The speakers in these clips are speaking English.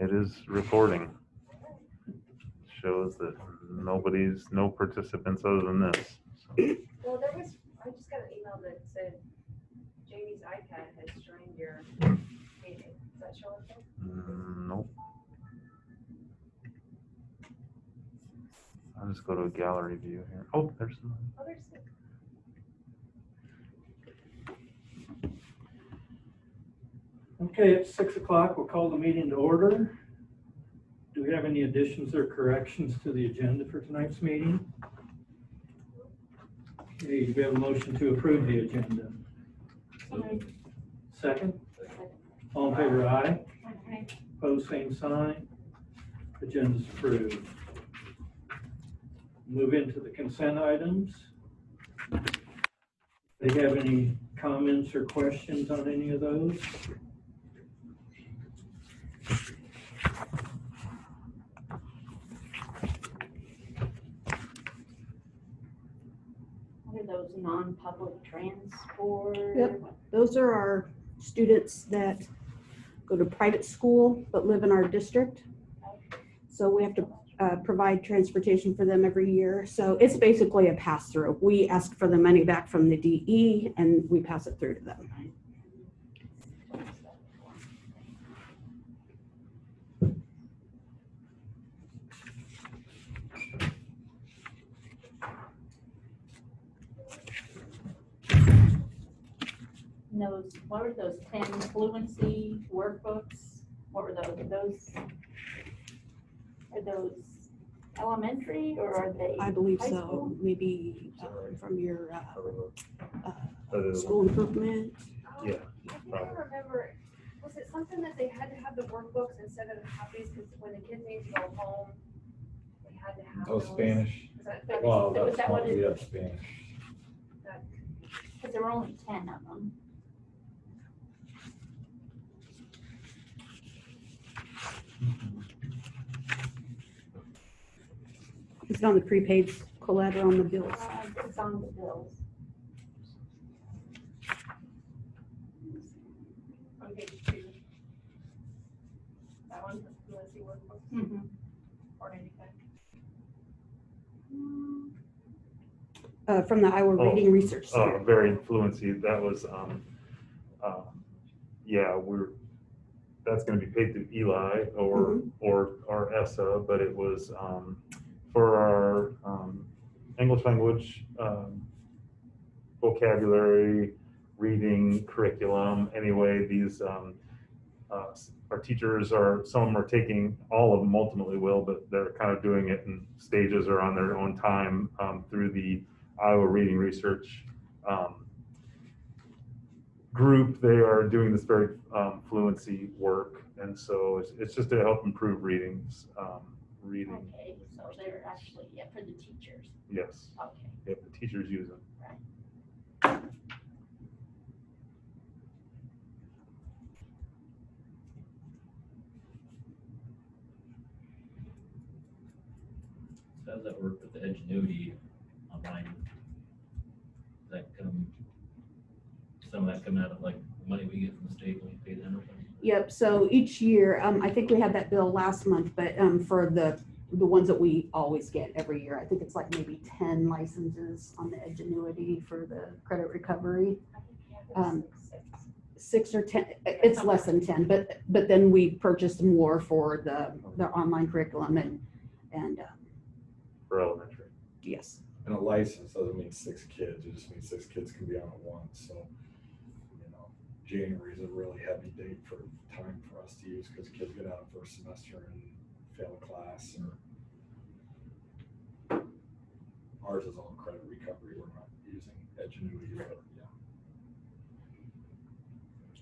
It is recording. Shows that no participants other than this. Well, I just got an email that said Jamie's iPad has joined your meeting. Does that show up there? Nope. I'll just go to a gallery view here. Oh, there's some. Oh, there's some. Okay, it's 6 o'clock. We'll call the meeting to order. Do we have any additions or corrections to the agenda for tonight's meeting? Okay, do we have a motion to approve the agenda? Second? All in favor, aye. Opposed, same sign. Agenda's approved. Move into the consent items. Do you have any comments or questions on any of those? What are those non-public transport? Yep. Those are our students that go to private school but live in our district. So we have to provide transportation for them every year. So it's basically a pass-through. We ask for the money back from the DE and we pass it through to them. Those, what were those 10 fluency workbooks? What were those? Are those elementary or are they? I believe high so. school? Maybe from your school improvement. Yeah. I think I remember, was it something that they had to have the workbooks instead of the copies? Because when the kids need to go home, they had to have those. Spanish. Was that- Well, was that's that what what it- we have Spanish. Because there were only 10 of them. It's on the prepaid collateral on the bills. It's on the bills. On page 2. That one, the fluency workbooks, Mm-hmm. 495. From the Iowa Reading Research Center. Variant fluency. That was, yeah, that's going to be paid through Eli or ESSA, but it was for our English language vocabulary, reading curriculum. Anyway, these our teachers some of them are taking, all of them ultimately will, but they're kind of doing it in stages or on their own time through the Iowa Reading Research group. They are doing this very fluency work, and so it's just to help improve readings. Reading. Okay, so they're actually, yeah, for the teachers. Yes. Okay. Yep, the teachers use them. Right. So how does that work with the Edgenuity online? Does that some of that come out of like money we get from the state when we pay them or something? Yep, so each year, I think we had that bill last month, but for the ones that we always get every year, I think it's like maybe 10 licenses on the Edgenuity for the credit recovery. 6 or 10, it's less than 10, but then we purchased more for the online curriculum and For elementary. yes. And a license doesn't mean 6 kids, it just means 6 kids can be on at once, so, January is a really heavy date for time for us to use, because kids get out of first semester and fail a class, or ours is all credit recovery, we're not using Edgenuity, but yeah.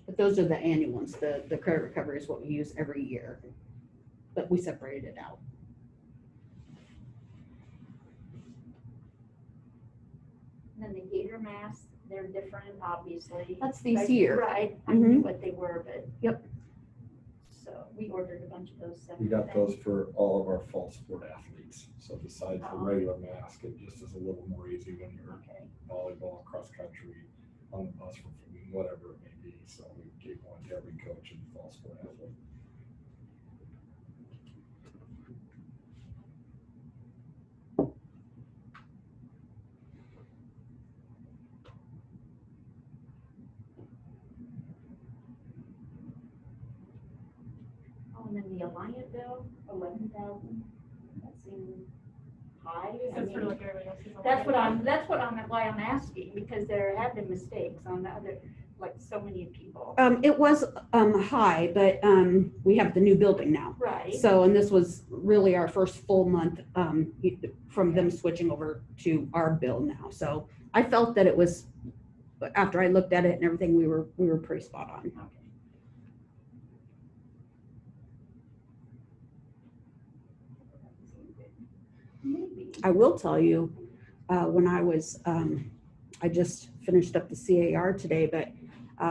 But those are the annual ones. The credit recovery is what we use every year, but we separated it out. And then the gator masks, they're different, obviously. That's these Right, here. Right, I knew what they were, but. Yep. So we ordered a bunch of those. We got separate those things. for all of our fall sport athletes, so besides the regular mask, it just is a little more easy when you're Okay. volleyball, cross country, on the bus for food, whatever it may be, so we gave one to every coach and fall sport athlete. And then the Alliant bill, 11,000, that seems high. I That's sort of mean, like everybody else's. why I'm asking, because there have been mistakes on the other, like so many people. It was high, but we have the new building now. Right. So, and this was really our first full month from them switching over to our bill now. So I felt that it was, after I looked at it and everything, we were pretty spot on. Okay. Maybe. I will tell you, when I was, I just finished up the CAR today, but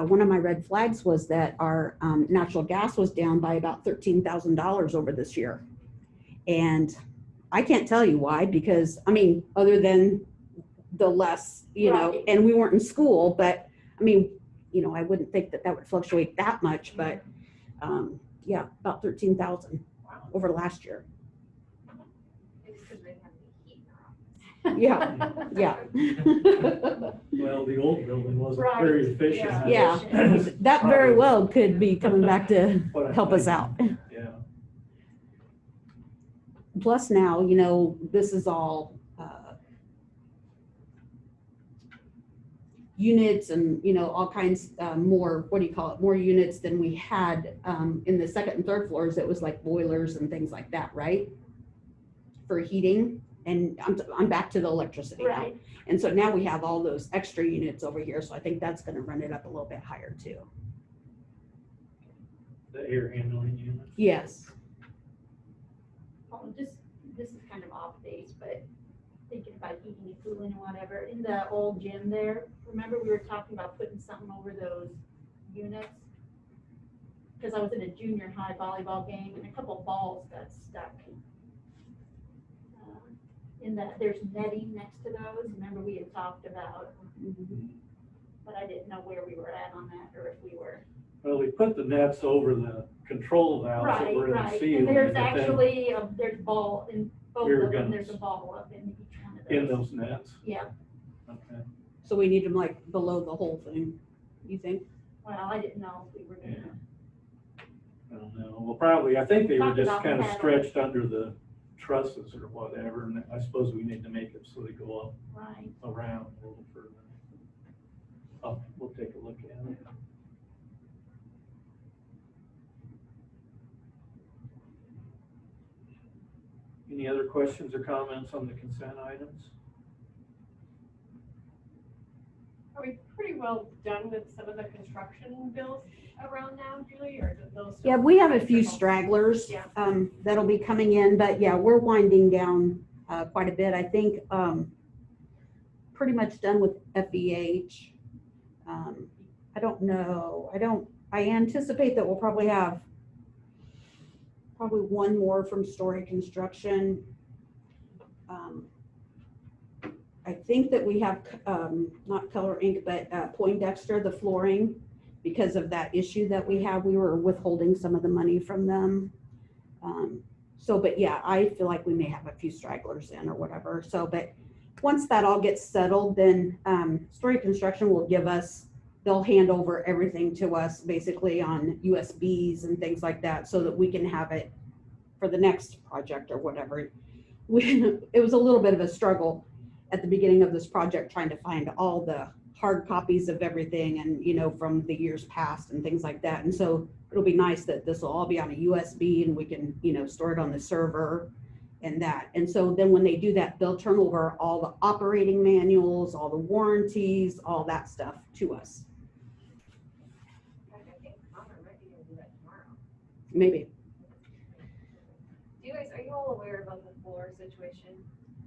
one of my red flags was that our natural gas was down by about $13,000 over this year. And I can't tell you why, because, I mean, other than the less, you know, Right. and we weren't in school, but I mean, you know, I wouldn't think that that would fluctuate that much, but yeah, about 13,000 over last year. It's because they have the heat in their office. Yeah, yeah. Well, the old building wasn't Right, very efficient. Yeah. That very well could be coming back to What I help us think. out. Yeah. Plus now, you know, this is all units and, you know, all kinds more, what do you call it, more units than we had in the second and third floors. It was like boilers and things like that, right? For heating. And I'm back to the electricity now. Right. And so now we have all those extra units over here. So I think that's going to run it up a little bit higher too. The air handling units. Yes. Oh, this is kind of off base, but thinking about heating and cooling and whatever, in the old gym there, remember we were talking about putting something over those units? Because I was in a junior high volleyball game and a couple balls got stuck. In that, there's netting next to those, remember we had talked about, but I didn't know where we were at on that, or if we were. Well, we put the nets over the control valves that Right, were in the right, ceiling. and there's but then actually, there's ball in both Rear of them, guns. there's a ball up in each one of those. in those nets. Yeah, Okay. So we need them like below the whole thing, you think? well, I didn't know if we were gonna, I don't know. Well, probably, I think they were Talked just about kind of metal. stretched under the trusses or whatever, and I suppose we need to make it so they go up right, around a little further. Oh, we'll take a look at it. Any other questions or comments on the consent items? Are we pretty well done with some of the construction bills around now, Julie, or did those? Yeah, we have a few stragglers Yeah. that'll be coming in, but yeah, we're winding down quite a bit. I think pretty much done with FEH. I don't know. I anticipate that we'll probably have one more from Story Construction. I think that we have not Color Ink, but Poindexter, the flooring, because of that issue that we have. We were withholding some of the money from them. But yeah, I feel like we may have a few stragglers in or whatever. So, but once that all gets settled, then Story Construction will give us, they'll hand over everything to us basically on USBs and things like that so that we can have it for the next project or whatever. It was a little bit of a struggle at the beginning of this project trying to find all the hard copies of everything and, you know, from the years past and things like that. And so it'll be nice that this will all be on a USB and we can, you know, store it on the server and that. And so then when they do that, they'll turn over all the operating manuals, all the warranties, all that stuff to us. I think Connor might be gonna do that tomorrow. Maybe. Do you guys, are you all aware about the floor situation?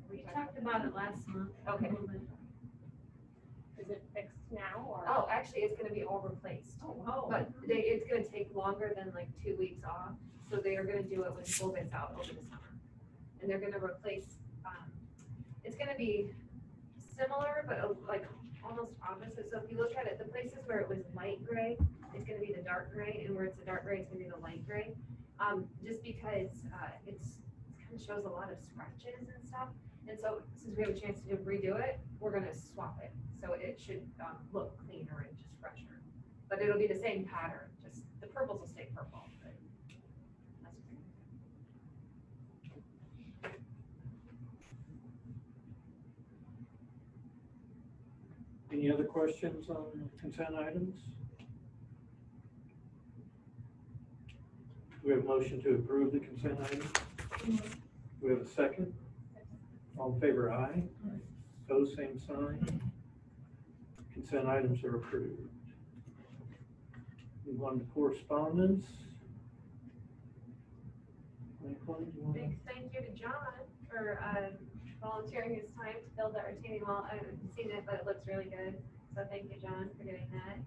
We talked about it last month. Okay. Is it fixed now or? Oh, actually, it's gonna be all replaced. Oh. But it's gonna take longer than like 2 weeks off, so they are gonna do it when school gets out over the summer. And they're gonna replace, it's gonna be similar, but like almost opposite. So if you look at it, the places where it was light gray, it's gonna be the dark gray, and where it's a dark gray, it's gonna be the light gray. Just because it kind of shows a lot of scratches and stuff. And so since we have a chance to redo it, we're gonna swap it. So it should look cleaner and just fresher. But it'll be the same pattern, just the purples will stay purple. But Any other questions on consent items? We have a motion to approve the consent items. We have a second. All in favor, aye. Opposed, same sign. Consent items are approved. Move on to correspondence. Michael, you want to- Big thank you to John for volunteering his time to build that retaining wall. I haven't seen it, but it looks really good. So thank you, John, for doing that.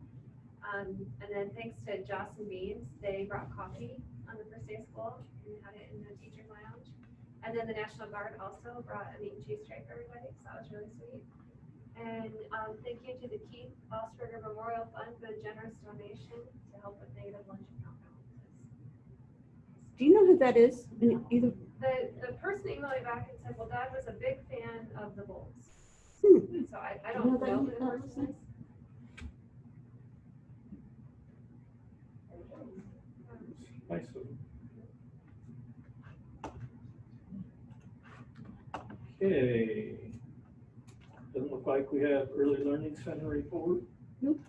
And then thanks to Joss and Beans, they brought coffee on the first day of school and had it in the teacher's lounge. And then the National Guard also brought a meat and cheese tray for everybody, so that was really sweet. And thank you to the Keith Osberger Memorial Fund for the generous donation to help with negative lunch account balances. Do you know who that is? Either. The person emailed me back and said, well, Dad was a big fan of the Bulls. Hmm. So I don't know who the person is. Nice of them. Okay. Doesn't look like we have early learning center report. Nope.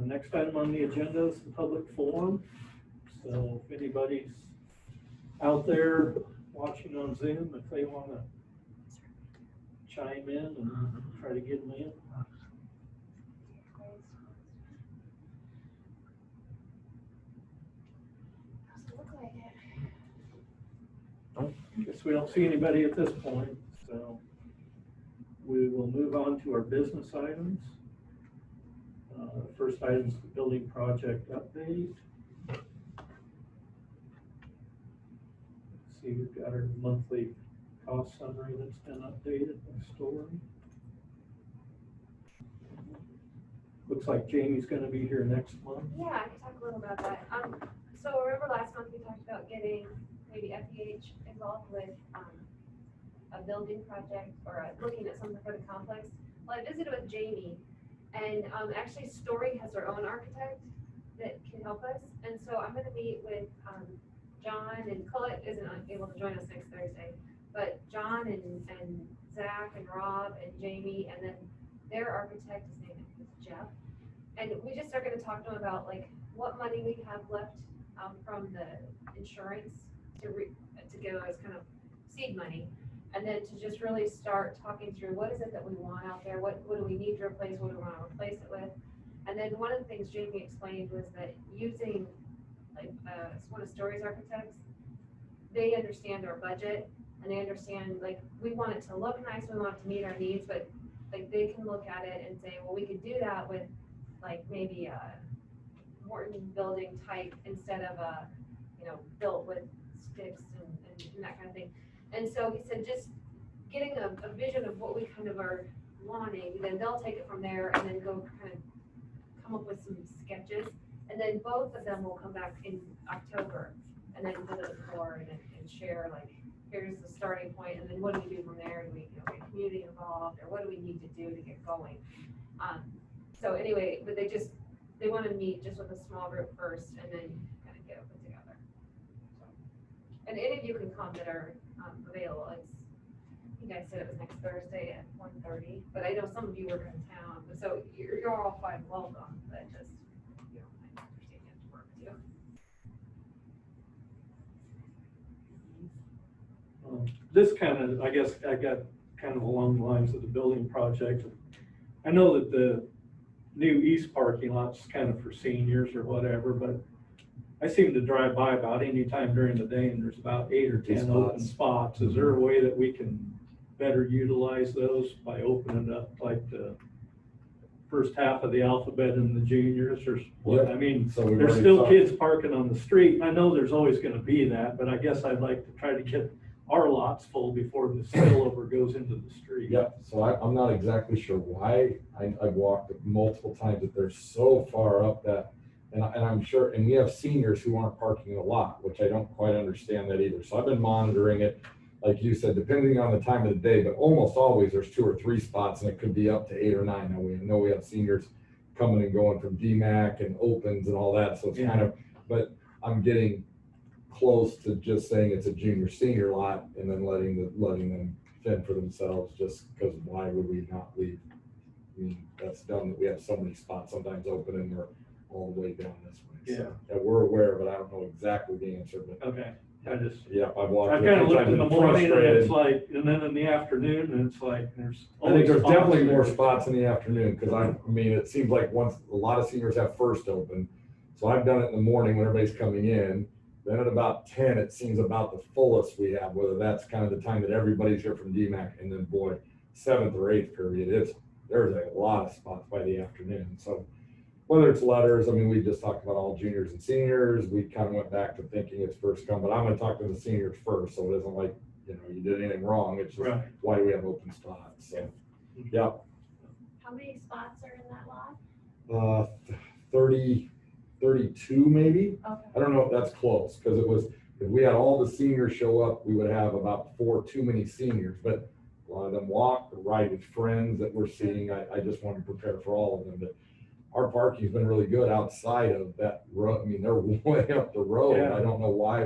Next item on the agenda is the public forum. So if anybody's out there watching on Zoom, if they want to chime in and try to get them in. Doesn't look like it. Guess we don't see anybody at this point, so we will move on to our business items. First item is the building project update. See, we've got our monthly cost summary that's been updated by Story. Looks like Jamie's gonna be here next month. Yeah, I can talk a little about that. So remember last month we talked about getting maybe FEH involved with a building project or looking at something for the complex? Well, I visited with Jamie, and actually Story has their own architect that can help us. And so I'm gonna meet with John, and Colette isn't able to join us next Thursday, but John and Zach and Rob and Jamie, and then their architect, his name is Jeff. And we just are gonna talk to him about like what money we have left from the insurance to go as kind of seed money. And then to just really start talking through what is it that we want out there, what do we need to replace, what do we want to replace it with. And then one of the things Jamie explained was that using like one of Story's architects, they understand our budget and they understand like we want it to look nice, we want it to meet our needs, but like they can look at it and say, well, we could do that with like maybe a Morton building type instead of a, built with sticks and that kind of thing. And so he said, just getting a vision of what we kind of are wanting, then they'll take it from there and then go kind of come up with some sketches. And then both of them will come back in October and then go to the board and share like, here's the starting point, and then what do we do from there? Do we get community involved, or what do we need to do to get going? So anyway, but they want to meet just with a small group first and then kind of get it put together. So, and any of you can come that are available. I think I said it was next Thursday at 1:30, but I know some of you work in town, so you're all fine, welcome, but just, I understand you have to work too. This kind of, I guess I got kind of along the lines of the building project. I know that the new east parking lot's kind of for seniors or whatever, but I seem to drive by about any time during the day and there's about 8 or 10 open spots. Is there a way that we can better utilize those by opening up like the first half of the alphabet and the juniors or what? I mean, So we've there's already still talked- kids parking on the street. And I know there's always gonna be that, but I guess I'd like to try to get our lots full before the spillover goes into the street. Yep, so I'm not exactly sure why. I've walked multiple times, that they're so far up that, and I'm sure, and we have seniors who aren't parking a lot, which I don't quite understand that either. So I've been monitoring it, like you said, depending on the time of the day, but almost always there's 2 or 3 spots and it could be up to 8 or 9. Now we know we have seniors coming and going from DMAC and opens and all that, so it's kind of, but I'm getting close to just saying it's a junior senior lot and then letting them fend for themselves, just because why would we not leave? I mean, that's dumb that we have so many spots sometimes open and we're all the way down this way. So, yeah, we're aware of it. I don't know exactly the answer, but. Okay, I just, Yeah, I've walked. I kind of looked in the morning and it's frustrated. like, and then in the afternoon and it's like, there's. I think there's always definitely more there. spots in the afternoon, because I mean, it seems like once, a lot of seniors have first open. So I've done it in the morning when everybody's coming in. Then at about 10, it seems about the fullest we have, whether that's kind of the time that everybody's here from DMAC. And then boy, 7th or 8th period, there's a lot of spots by the afternoon. So whether it's letters, I mean, we just talked about all juniors and seniors. We kind of went back to thinking it's first come, but I'm gonna talk to the seniors first. So it isn't like, you did anything wrong. It's just, Right. why do we have open spots? So, yeah. How many spots are in that lot? 30, 32 maybe. Okay. I don't know if that's close, because it was, if we had all the seniors show up, we would have about 4 too many seniors, but a lot of them walk or ride with friends that we're seeing. I just want to prepare for all of them, but our parking's been really good outside of that road. I mean, they're way up the road. Yeah. I don't know why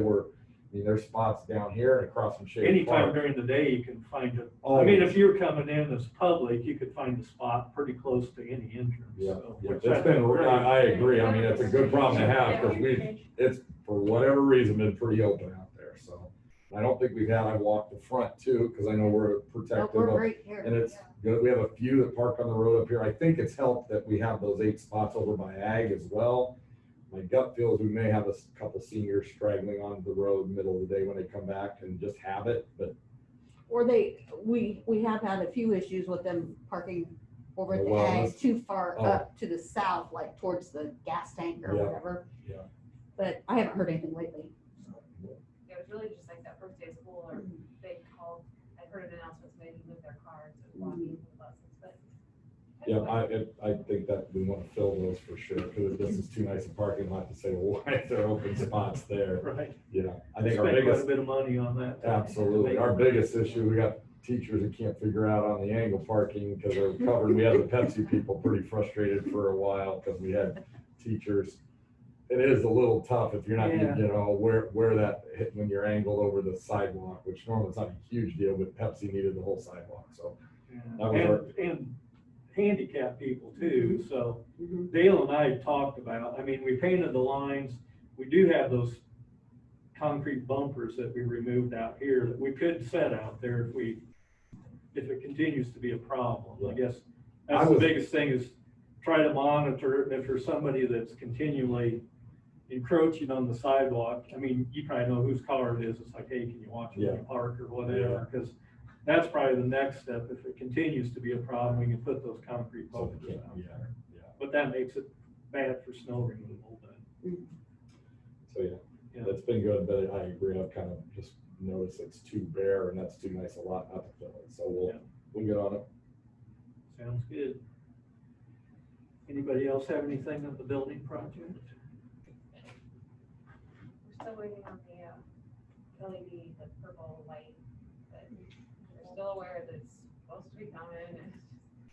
there's spots down here and across from Shady Anytime Park. during the day, you can find it. I Always. mean, if you're coming in as public, you could find a spot pretty close to any entrance. Yeah, So, yeah, which it's been, I agree. I mean, it's a good problem to have, because it's, for whatever reason, been pretty open out there, so. I don't think I've walked the front too, because I know we're protective We're of, right here. and it's good. We have a few that park on the road up here. I think it's helped that we have those 8 spots over by Ag as well. My gut feels we may have a couple seniors straggling onto the road middle of the day when they come back and just have it, but. Or we have had a few issues with them parking over at the Well, ag that's- too far oh. up to the south, like towards the gas tank or Yeah. whatever. Yeah. But I haven't heard anything lately. Yeah, it was really just like that first day of school, or they called, I heard an announcement, so they didn't move their cars, or walking the buses, but. Yeah, I think that we want to fill those for sure, because this is too nice a parking lot to say, well, why is there open spots there? Right. I think our Spent quite a biggest, bit of money on that. absolutely, our biggest issue, we got teachers that can't figure out on the angle parking because they're covered. We had the Pepsi people pretty frustrated for a while, because we had teachers. It is a little tough if you're not, Yeah. where that hit when you're angled over the sidewalk, which normally it's not a huge deal, but Pepsi needed the whole sidewalk, so. Yeah. That was And handicapped people too, so Mhm. Dale and I talked about, I mean, we painted the lines. We do have those concrete bumpers that we removed out here that we could set out there if it continues to be a problem. I guess that's the biggest thing, is try to monitor it. If there's somebody that's continually encroaching on the sidewalk, I mean, you probably know whose car it is. It's like, hey, can you watch when you park or whatever? Because that's probably the next step. If it continues to be a problem, we can put those concrete bumpers out there. But that makes it bad for snow removal, but. So, that's been good, but I agree. I've kind of just noticed it's too bare, and that's too nice a lot not to fill it. So we'll get on it. Sounds good. Anybody else have anything on the building project? We're still waiting on the LED, the purple light, but we're still aware that it's supposed to be coming,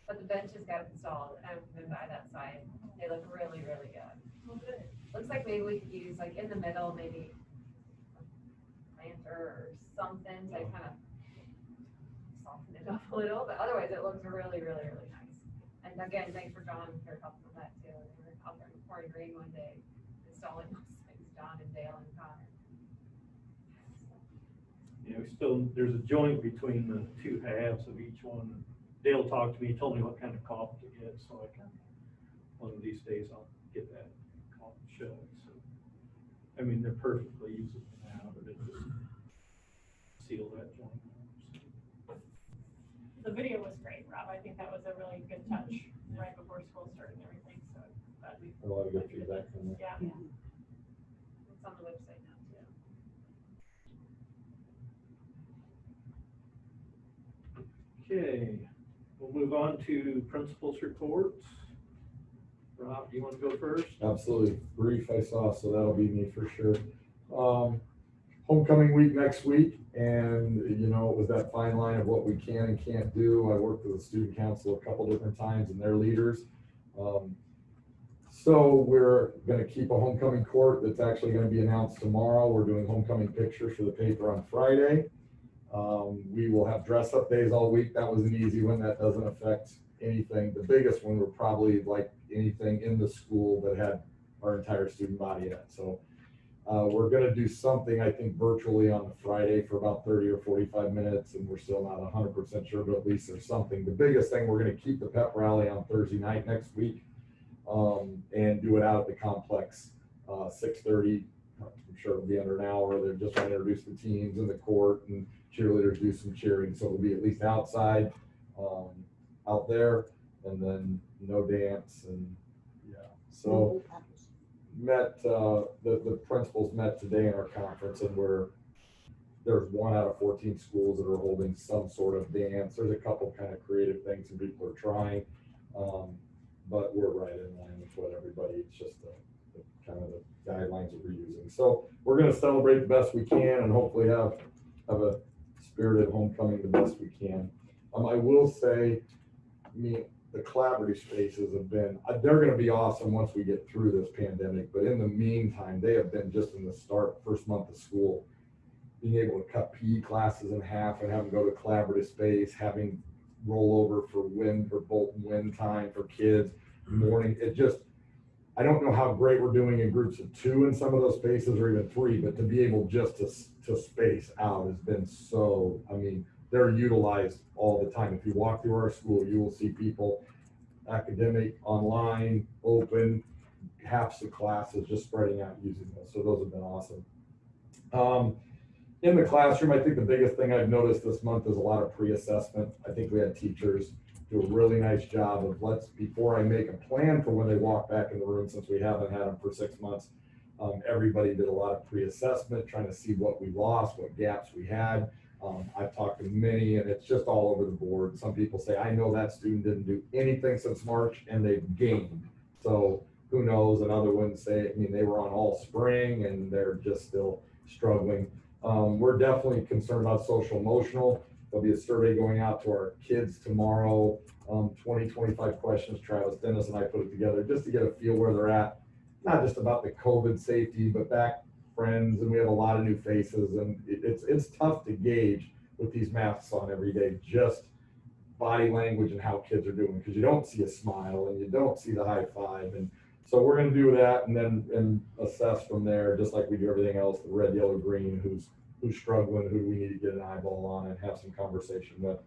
but the benches got installed, and I've been by that side. They look really, really good. Looks like maybe we could use, like, in the middle, maybe a planter or something, to kind of soften it up a little, but otherwise it looks really, really, really nice. And again, thanks for John for helping with that too. We were out there in Quarry Green one day installing those things, John and Dale and Connor. There's a joint between the 2 halves of each one. Dale talked to me, he told me what kind of caulk to get, so I can, one of these days I'll get that caulk shut. So, I mean, they're perfectly usable now, but it just seal that joint. The video was great, Rob. I think that was a really good touch right before school started and everything, so. A lot of good feedback from that. Yeah. It's on the website now too. Okay, we'll move on to principals' reports. Rob, do you want to go first? Absolutely. Brief I saw, so that'll be me for sure. Homecoming week next week, and it was that fine line of what we can and can't do. I worked with the student council a couple different times and their leaders. So we're going to keep a homecoming court that's actually going to be announced tomorrow. We're doing homecoming pictures for the paper on Friday. We will have dress up days all week. That was an easy one. That doesn't affect anything. The biggest one were probably like anything in the school that had our entire student body in it. So we're gonna do something, I think, virtually on the Friday for about 30 or 45 minutes, and we're still not 100% sure, but at least there's something. The biggest thing, we're gonna keep the pep rally on Thursday night next week, and do it out at the complex, 6:30. I'm sure it'll be under an hour. They're just trying to introduce the teams in the court, and cheerleaders do some cheering, so it'll be at least outside, out there, and then no dance, and yeah. So met, the principals met today in our conference, and there's 1 out of 14 schools that are holding some sort of dance. There's a couple kind of creative things and people are trying, but we're right in line with what everybody, it's just the kind of the guidelines that we're using. So we're gonna celebrate the best we can and hopefully have a spirited homecoming the best we can. I will say, the collaborative spaces have been, they're gonna be awesome once we get through this pandemic, but in the meantime, they have been just in the first month of school, being able to cut PE classes in half and have them go to collaborative space, having rollover for Bolton wind time for kids, morning, it just, I don't know how great we're doing in groups of 2 in some of those spaces or even 3, but to be able just to space out has been so, they're utilized all the time. If you walk through our school, you will see people academic, online, open, half the classes just spreading out using those. So those have been awesome. In the classroom, I think the biggest thing I've noticed this month is a lot of pre-assessment. I think we had teachers do a really nice job of before I make a plan for when they walk back in the room, since we haven't had them for 6 months, everybody did a lot of pre-assessment, trying to see what we lost, what gaps we had. I've talked to many, and it's just all over the board. Some people say, I know that student didn't do anything since March and they've gained. So who knows? And other ones say, they were on all spring and they're just still struggling. We're definitely concerned about social emotional. There'll be a survey going out to our kids tomorrow. 20, 25 questions. Travis Dennis and I put it together just to get a feel where they're at. Not just about the COVID safety, but back friends, and we have a lot of new faces, and it's tough to gauge with these masks on every day, just body language and how kids are doing, because you don't see a smile and you don't see the high five. And so we're going to do that and then assess from there, just like we do everything else, the red, yellow, green, who's struggling, who do we need to get an eyeball on and have some conversation with.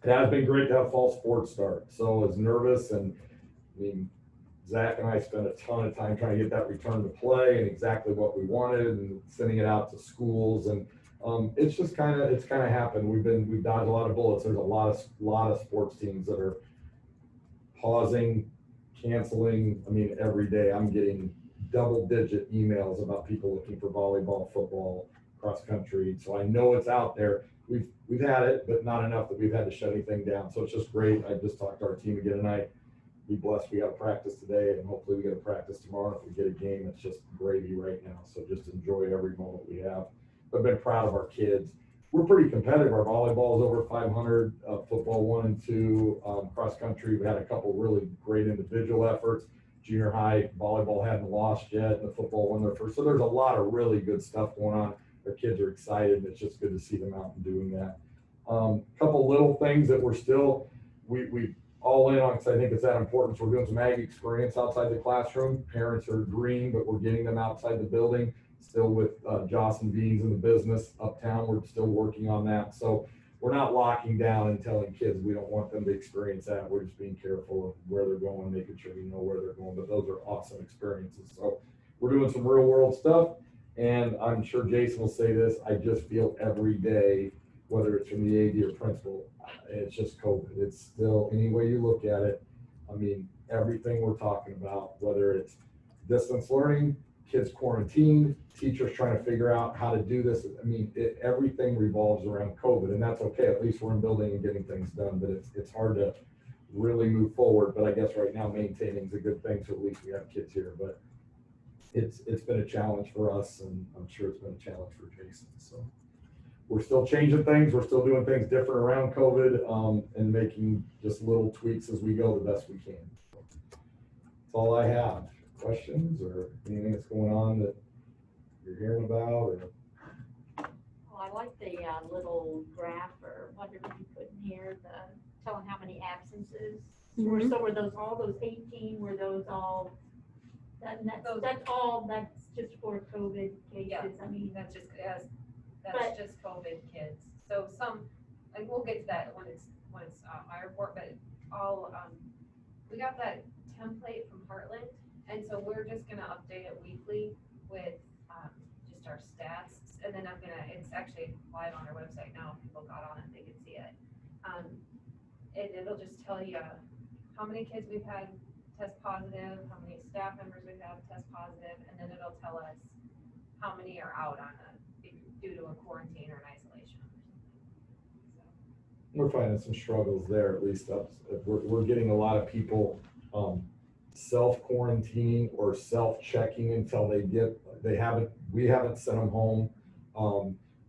It has been great to have fall sports start. So as nervous, and Zach and I spent a ton of time trying to get that return to play and exactly what we wanted and sending it out to schools. And it's kind of happened. We've dodged a lot of bullets. There's a lot of sports teams that are pausing, canceling. Every day I'm getting double-digit emails about people looking for volleyball, football, cross country. So I know it's out there. We've had it, but not enough that we've had to shut anything down. So it's just great. I just talked to our team again tonight. Be blessed. We got a practice today, and hopefully we get a practice tomorrow. If we get a game, it's just gravy right now. So just enjoy every moment we have. I've been proud of our kids. We're pretty competitive. Our volleyball is over 500, football 1 and 2, cross country. We had a couple really great individual efforts. Junior high volleyball hadn't lost yet, and the football won their first. So there's a lot of really good stuff going on. Our kids are excited, and it's just good to see them out and doing that. Couple little things that we're still, we all in on, because I think it's that important. So we're doing some ag experience outside the classroom. Parents are agreeing, but we're getting them outside the building. Still with Joss and Beans in the business uptown, we're still working on that. So we're not locking down and telling kids we don't want them to experience that. We're just being careful of where they're going, making sure we know where they're going. But those are awesome experiences. So we're doing some real world stuff. And I'm sure Jason will say this, I just feel every day, whether it's from the AD or principal, it's just COVID. It's still, any way you look at it, everything we're talking about, whether it's distance learning, kids quarantined, teachers trying to figure out how to do this. Everything revolves around COVID, and that's okay. At least we're in building and getting things done, but it's hard to really move forward. But I guess right now maintaining is a good thing, so at least we have kids here. But it's been a challenge for us, and I'm sure it's been a challenge for Jason. So we're still changing things. We're still doing things different around COVID, and making just little tweaks as we go the best we can. That's all I have. Questions or anything that's going on that you're hearing about? Or Well, I like the little graph or whatever you put in here, telling how many absences. Mhm. So were those, all those 18, were those all, that's all, that's just for COVID Yeah. cases, I mean. That's just, But- that's just COVID kids. So some, and we'll get to that when it's my report, but all, we got that template from Heartland. And so we're just gonna update it weekly with, just our stats. And then it's actually live on our website now. If people got on it, they can see it. It'll just tell you how many kids we've had test positive, how many staff members we have test positive, and then it'll tell us how many are out due to a quarantine or an isolation or something. We're finding some struggles there, at least us. We're getting a lot of people self-quarantining or self-checking until we haven't sent them home.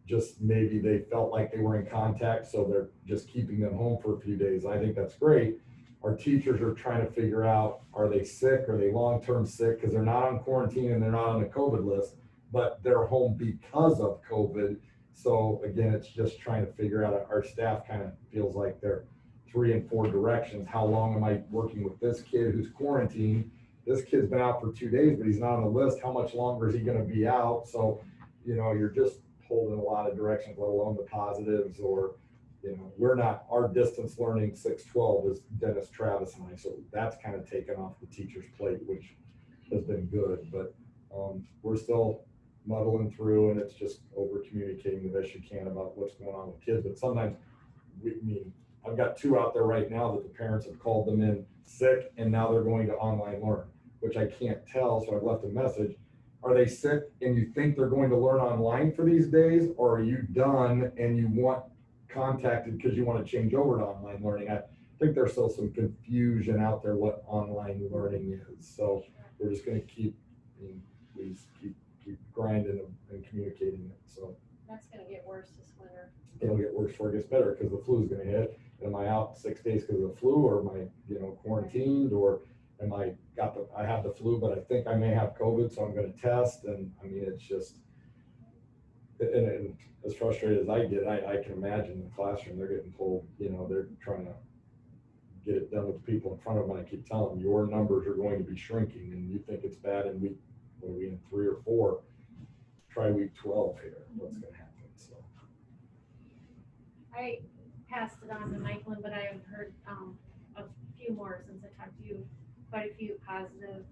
Just maybe they felt like they were in contact, so they're just keeping them home for a few days. I think that's great. Our teachers are trying to figure out, are they sick? Are they long-term sick? Because they're not on quarantine and they're not on the COVID list, but they're home because of COVID. So again, it's just trying to figure out, our staff kind of feels like they're 3 and 4 directions. How long am I working with this kid who's quarantined? This kid's been out for 2 days, but he's not on the list. How much longer is he going to be out? So, you're just pulled in a lot of directions, let alone the positives, or, our distance learning 612 is Dennis, Travis, and I. So that's kind of taken off the teacher's plate, which has been good, but we're still muddling through, and it's just over communicating the best you can about what's going on with kids. But sometimes I've got 2 out there right now that the parents have called them in sick, and now they're going to online learn, which I can't tell. So I've left a message. Are they sick and you think they're going to learn online for these days, or are you done and you want contacted because you want to change over to online learning? I think there's still some confusion out there what online learning is. So we're just going to keep grinding and communicating it. So That's gonna get worse this winter. it'll get worse before it gets better, because the flu is going to hit. Am I out 6 days because of the flu, or am I, quarantined, or I have the flu, but I think I may have COVID, so I'm going to test. And I mean, it's just, and as frustrated as I get, I can imagine in the classroom, they're getting told, they're trying to get it done with the people in front of them. And I keep telling them, your numbers are going to be shrinking, and you think it's bad in week, what are we in, 3 or 4? Try week 12 here. What's going to happen? So I passed it on to Michael, but I have heard a few more since I talked to you. Quite a few positive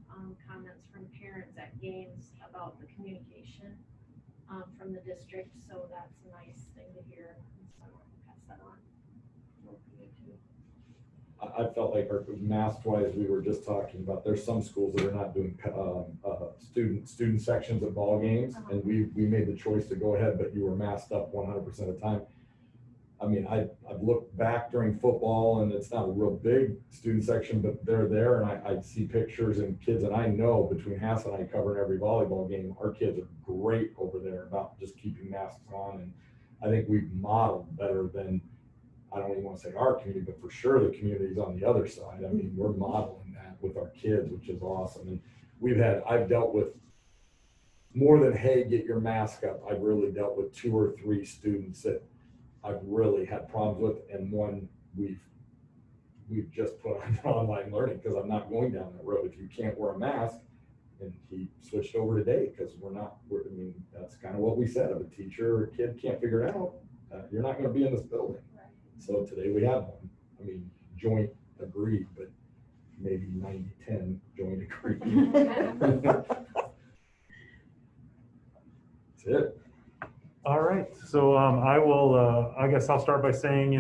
comments from parents at games about the communication from the district. So that's a nice thing to hear. So I'll pass that on. I felt like mask-wise, we were just talking about, there's some schools that are not doing student sections at ball games, and we made the choice to go ahead, but you were masked up 100% of the time. I mean, I've looked back during football, and it's not a real big student section, but they're there, and I see pictures and kids, and I know between Hass and I covering every volleyball game, our kids are great over there about just keeping masks on. And I think we've modeled better than, I don't even want to say our community, but for sure the communities on the other side. I mean, we're modeling that with our kids, which is awesome. And I've dealt with more than, hey, get your mask up. I've really dealt with 2 or 3 students that I've really had problems with, and one we've just put on online learning because I'm not going down that road. If you can't wear a mask, and he switched over today because that's kind of what we said. If a teacher or a kid can't figure it out, you're not going to be in this building. Right. So today we had one. I mean, joint agreed, but maybe 90-10 joint agreed. That's it. All right, so I guess I'll start by saying,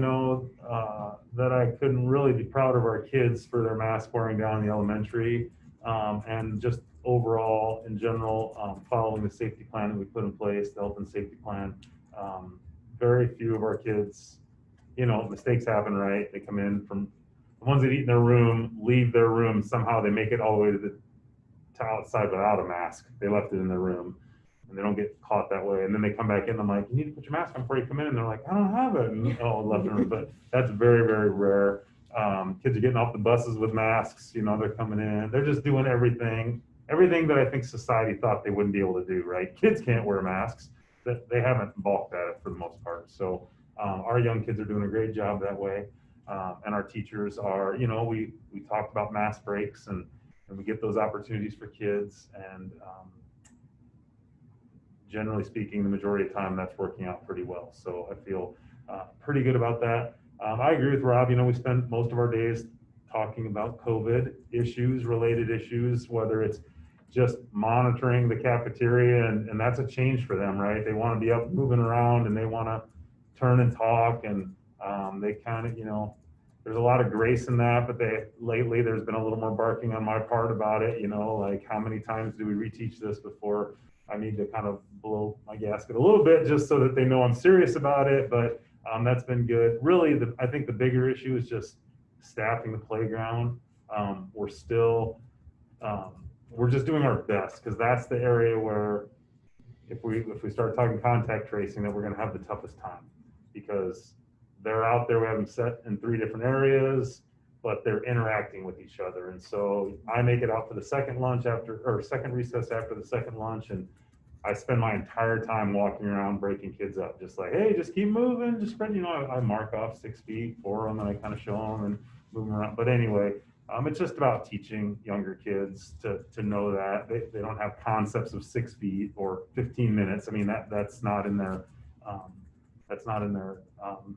that I couldn't really be proud of our kids for their mask wearing down in the elementary, and just overall, in general, following the safety plan that we put in place, the health and safety plan. Very few of our kids, mistakes happen, right? They come in from the ones that eat in their room, leave their room, somehow they make it all the way to outside without a mask. They left it in their room. And they don't get caught that way. And then they come back in, I'm like, you need to put your mask on before you come in. And they're like, I don't have it. And left in room. But that's very, very rare. Kids are getting off the buses with masks, they're coming in. They're just doing everything that I think society thought they wouldn't be able to do, right? Kids can't wear masks. they haven't balked at it for the most part. So our young kids are doing a great job that way. And our teachers are, you know, we talked about mass breaks and we get those opportunities for kids. And generally speaking, the majority of the time that's working out pretty well. So I feel pretty good about that. I agree with Rob. You know, we spend most of our days talking about COVID issues, related issues, whether it's just monitoring the cafeteria, and that's a change for them, right? They want to be up moving around and they want to turn and talk, and they kind of, you know, there's a lot of grace in that, but lately there's been a little more barking on my part about it, you know, like how many times do we reteach this before I need to kind of blow my gasket a little bit just so that they know I'm serious about it, but that's been good. Really, I think the bigger issue is just staffing the playground. We're still, we're just doing our best, because that's the area where if we start talking contact tracing, that we're going to have the toughest time, because they're out there. We have them set in 3 different areas, but they're interacting with each other. And so I make it out for the second recess after the second lunch, and I spend my entire time walking around breaking kids up, just like, hey, just keep moving, just spread, you know, I mark off 6 feet for them, and I kind of show them and move them around. But anyway, it's just about teaching younger kids to know that they don't have concepts of 6 feet or 15 minutes. I mean, that's not in their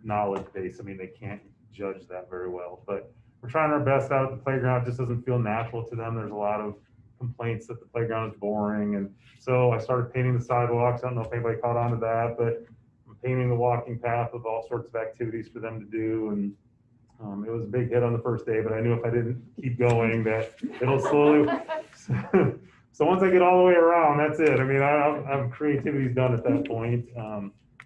knowledge base. I mean, they can't judge that very well, but we're trying our best out at the playground. It just doesn't feel natural to them. There's a lot of complaints that the playground is boring. And so I started painting the sidewalks. I don't know if anybody caught on to that, but I'm painting the walking path with all sorts of activities for them to do. And it was a big hit on the first day, but I knew if I didn't keep going that it'll slowly. So once I get all the way around, that's it. I mean, I'm creativity's done at that point.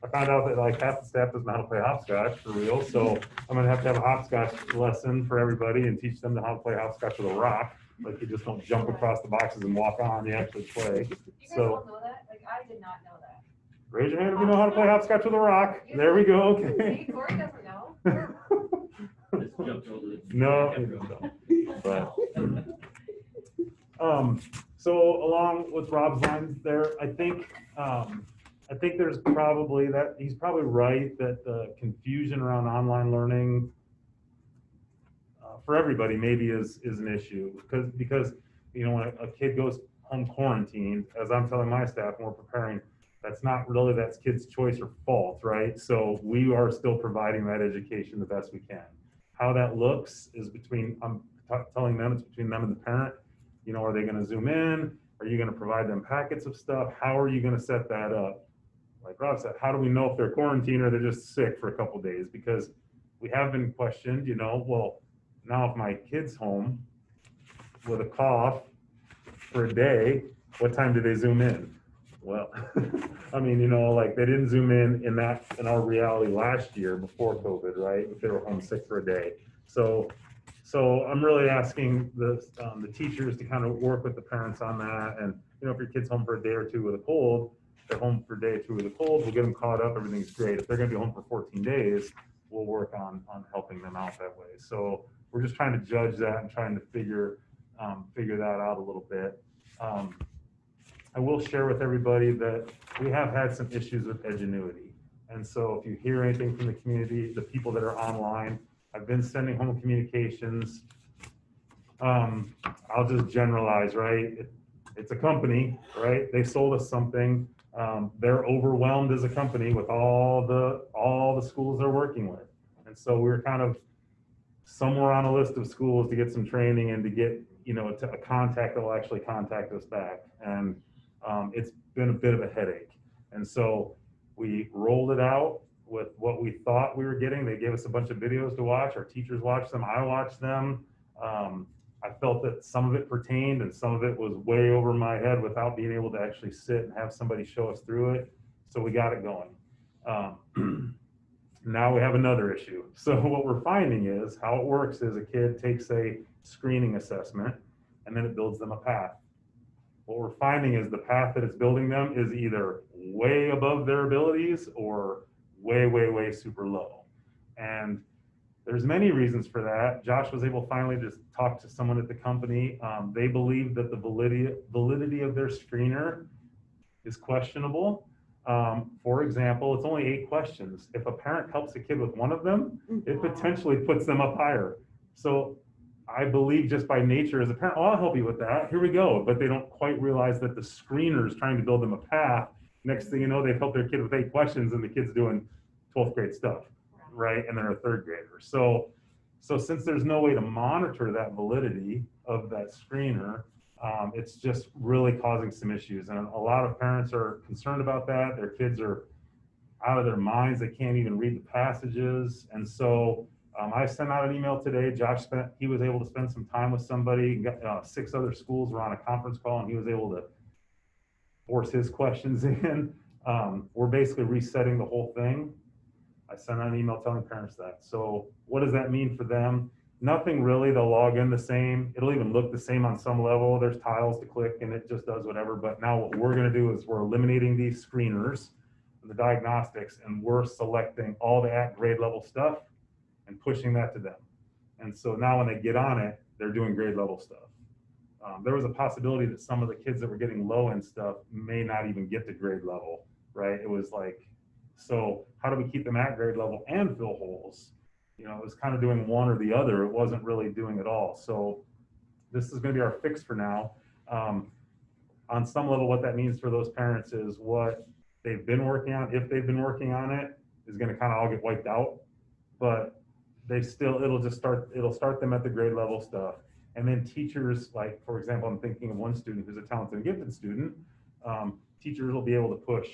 I found out that like half the staff doesn't know how to play hopscotch for real. So I'm gonna have to have a hopscotch lesson for everybody and teach them how to play hopscotch with a rock. Like, you just don't jump across the boxes and walk on, you actually play. You guys So all know that? Like, I did not know that. raise your hand if you know how to play hopscotch with a rock. There we go, okay. See, Corey doesn't know. Just jumped over it. No, but, so along with Rob's lines there, I think there's probably he's probably right that the confusion around online learning for everybody maybe is an issue, because you know, when a kid goes home quarantined, as I'm telling my staff and we're preparing, that's not really that kid's choice or fault, right? So we are still providing that education the best we can. How that looks is I'm telling them it's between them and the parent. You know, are they going to Zoom in? Are you going to provide them packets of stuff? How are you going to set that up? Like Rob said, how do we know if they're quarantined or they're just sick for a couple of days? Because we have been questioned, you know, well, now if my kid's home with a cough for a day, what time do they Zoom in? Well, I mean, you know, like they didn't Zoom in our reality last year before COVID, right? If they were homesick for a day. So I'm really asking the teachers to kind of work with the parents on that. And, you know, if your kid's home for a day or two with a cold, they're home for a day or two with a cold, we'll get them caught up, everything's great. If they're gonna be home for 14 days, we'll work on helping them out that way. So we're just trying to judge that and trying to figure that out a little bit. I will share with everybody that we have had some issues with Edgenuity. And so if you hear anything from the community, the people that are online, I've been sending home communications. I'll just generalize, right? It's a company, right? They sold us something. They're overwhelmed as a company with all the schools they're working with. And so we're kind of somewhere on a list of schools to get some training and to get, you know, to a contact that will actually contact us back. And it's been a bit of a headache. And so we rolled it out with what we thought we were getting. They gave us a bunch of videos to watch. Our teachers watched them. I watched them. I felt that some of it pertained and some of it was way over my head without being able to actually sit and have somebody show us through it. So we got it going. Now we have another issue. So what we're finding is how it works is a kid takes a screening assessment and then it builds them a path. What we're finding is the path that it's building them is either way above their abilities or way, way, way super low. And there's many reasons for that. Josh was able finally to talk to someone at the company. They believe that the validity of their screener is questionable. For example, it's only 8 questions. If a parent helps a kid with one of them, it potentially puts them up higher. So I believe just by nature as a parent, oh, I'll help you with that. Here we go. But they don't quite realize that the screener is trying to build them a path. Next thing you know, they've helped their kid with 8 questions and the kid's doing 12th grade stuff, right? And they're a 3rd grader. So since there's no way to monitor that validity of that screener, it's just really causing some issues. And a lot of parents are concerned about that. Their kids are out of their minds. They can't even read the passages. And so I sent out an email today. Josh he was able to spend some time with somebody. 6 other schools were on a conference call and he was able to force his questions in. We're basically resetting the whole thing. I sent out an email telling parents that. So what does that mean for them? Nothing really. They'll log in the same. It'll even look the same on some level. There's tiles to click and it just does whatever. But now what we're going to do is we're eliminating these screeners, the diagnostics, and we're selecting all the at grade level stuff and pushing that to them. And so now when they get on it, they're doing grade level stuff. There was a possibility that some of the kids that were getting low end stuff may not even get to grade level, right? It was like, so how do we keep them at grade level and fill holes? You know, it was kind of doing one or the other. It wasn't really doing it all. So this is going to be our fix for now. On some level, what that means for those parents is what they've been working on, if they've been working on it, is going to kind of all get wiped out. But it'll start them at the grade level stuff. And then teachers, like, for example, I'm thinking of one student who's a talented and gifted student. Teachers will be able to push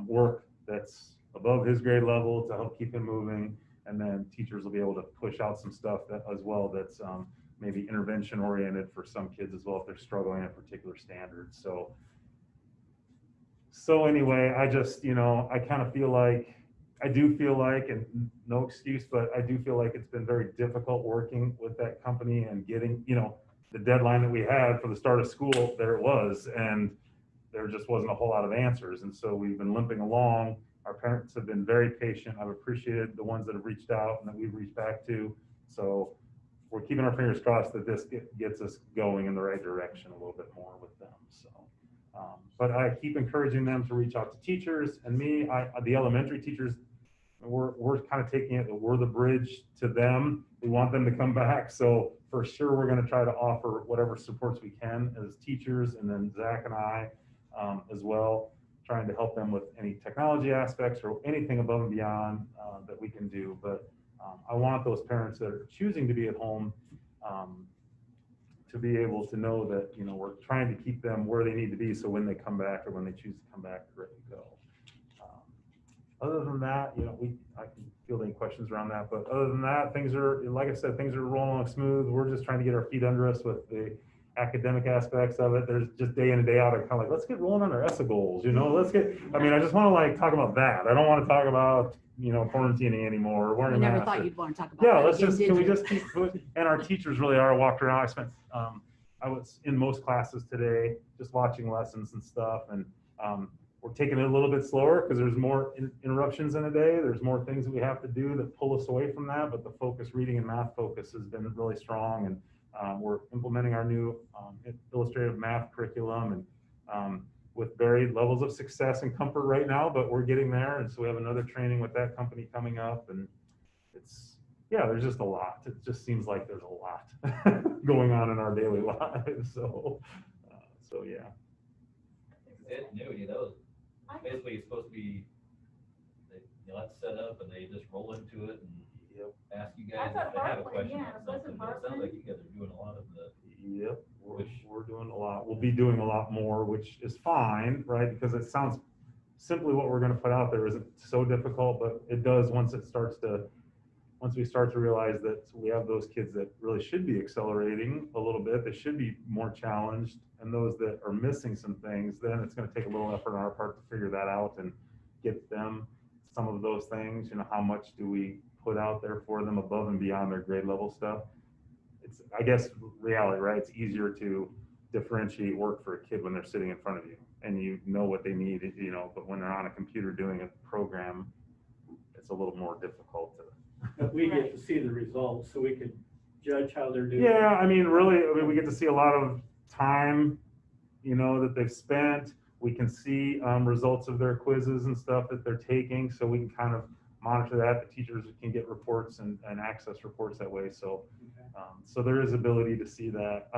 work that's above his grade level to help keep him moving. And then teachers will be able to push out some stuff as well that's maybe intervention oriented for some kids as well if they're struggling at particular standards. So anyway, I just, I kind of feel like, and no excuse, but I do feel like it's been very difficult working with that company and getting, the deadline that we had for the start of school, there it was, and there just wasn't a whole lot of answers. And so we've been limping along. Our parents have been very patient. I've appreciated the ones that have reached out and that we've reached back to. So we're keeping our fingers crossed that this gets us going in the right direction a little bit more with them. So, but I keep encouraging them to reach out to teachers and me. The elementary teachers, we're kind of taking it that we're the bridge to them. We want them to come back. So for sure, we're going to try to offer whatever supports we can as teachers, and then Zach and I as well, trying to help them with any technology aspects or anything above and beyond that we can do. But I want those parents that are choosing to be at home to be able to know that, we're trying to keep them where they need to be. So when they come back or when they choose to come back, they're ready to go. Other than that, I can field any questions around that, but other than that, things are, like I said, things are rolling along smooth. We're just trying to get our feet under us with the academic aspects of it. There's just day in and day out, I'm kind of like, let's get rolling on our ESSA goals, I just want to talk about that. I don't want to talk about, quarantining anymore or wearing I never masks. thought you'd want to talk about Yeah, that. can we just keep, and our teachers really are walked around. I was in most classes today, just watching lessons and stuff. And we're taking it a little bit slower because there's more interruptions in a day. There's more things that we have to do that pull us away from that. But the focus, reading and math focus, has been really strong. And we're implementing our new illustrative math curriculum and with varied levels of success and comfort right now, but we're getting there. And so we have another training with that company coming up, and there's just a lot. It just seems like there's a lot going on in our daily lives. So yeah. It's new, that was basically supposed to be, let's set up and they just roll into it and ask you guys if they have a question on something. But it sounds like you guys are doing a lot of the. Yep, we're doing a lot. We'll be doing a lot more, which is fine, right? Because it sounds simply what we're going to put out there isn't so difficult, but it does once we start to realize that we have those kids that really should be accelerating a little bit, they should be more challenged, and those that are missing some things, then it's going to take a little effort on our part to figure that out and get them some of those things. How much do we put out there for them above and beyond their grade level stuff? It's, I guess, reality, right? It's easier to differentiate work for a kid when they're sitting in front of you and you know what they need, but when they're on a computer doing a program, it's a little more difficult to. But we get to see the results, so we can judge how they're doing. Yeah, really, we get to see a lot of time, that they've spent. we can see results of their quizzes and stuff that they're taking, so we can kind of monitor that. The teachers can get reports and access reports that way. So, so there is ability to see that.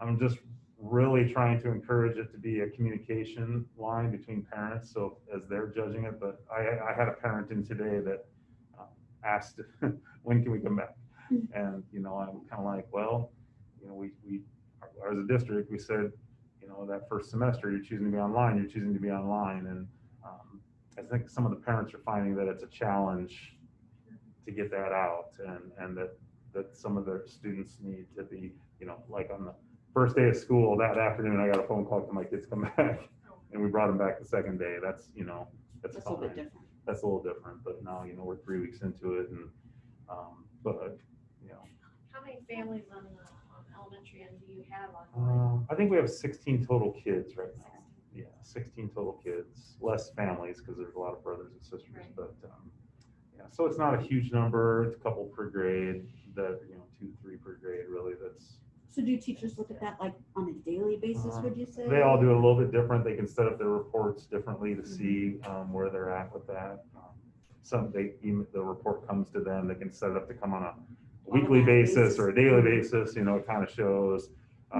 I'm just really trying to encourage it to be a communication line between parents. So as they're judging it, but I had a parent in today that asked, when can we come back? And, you know, I'm kind of like, well, you know, we as a district, we said, you know, that first semester, you're choosing to be online, you're choosing to be online. And I think some of the parents are finding that it's a challenge to get that out, and that some of their students need to be, you know, like on the first day of school that afternoon, I got a phone call to my kids come back, and we brought them back the second day. That's, you know, that's a fine. little bit different. That's a little different, but now, you know, we're 3 weeks into it, and but you know. How many families on the elementary end do you have online? I think we have 16 total kids right now. Yeah, 16 total kids, less families because there's a lot of brothers and sisters. Right. But yeah, so it's not a huge number. It's a couple per grade. That, you know, 2, 3 per grade. Really, that's. So do teachers look at that like on a daily basis? Would you say? They all do it a little bit different. They can set up their reports differently to see where they're at with that. The report comes to them. They can set it up to come on a weekly basis or a daily basis. You know, it kind of shows.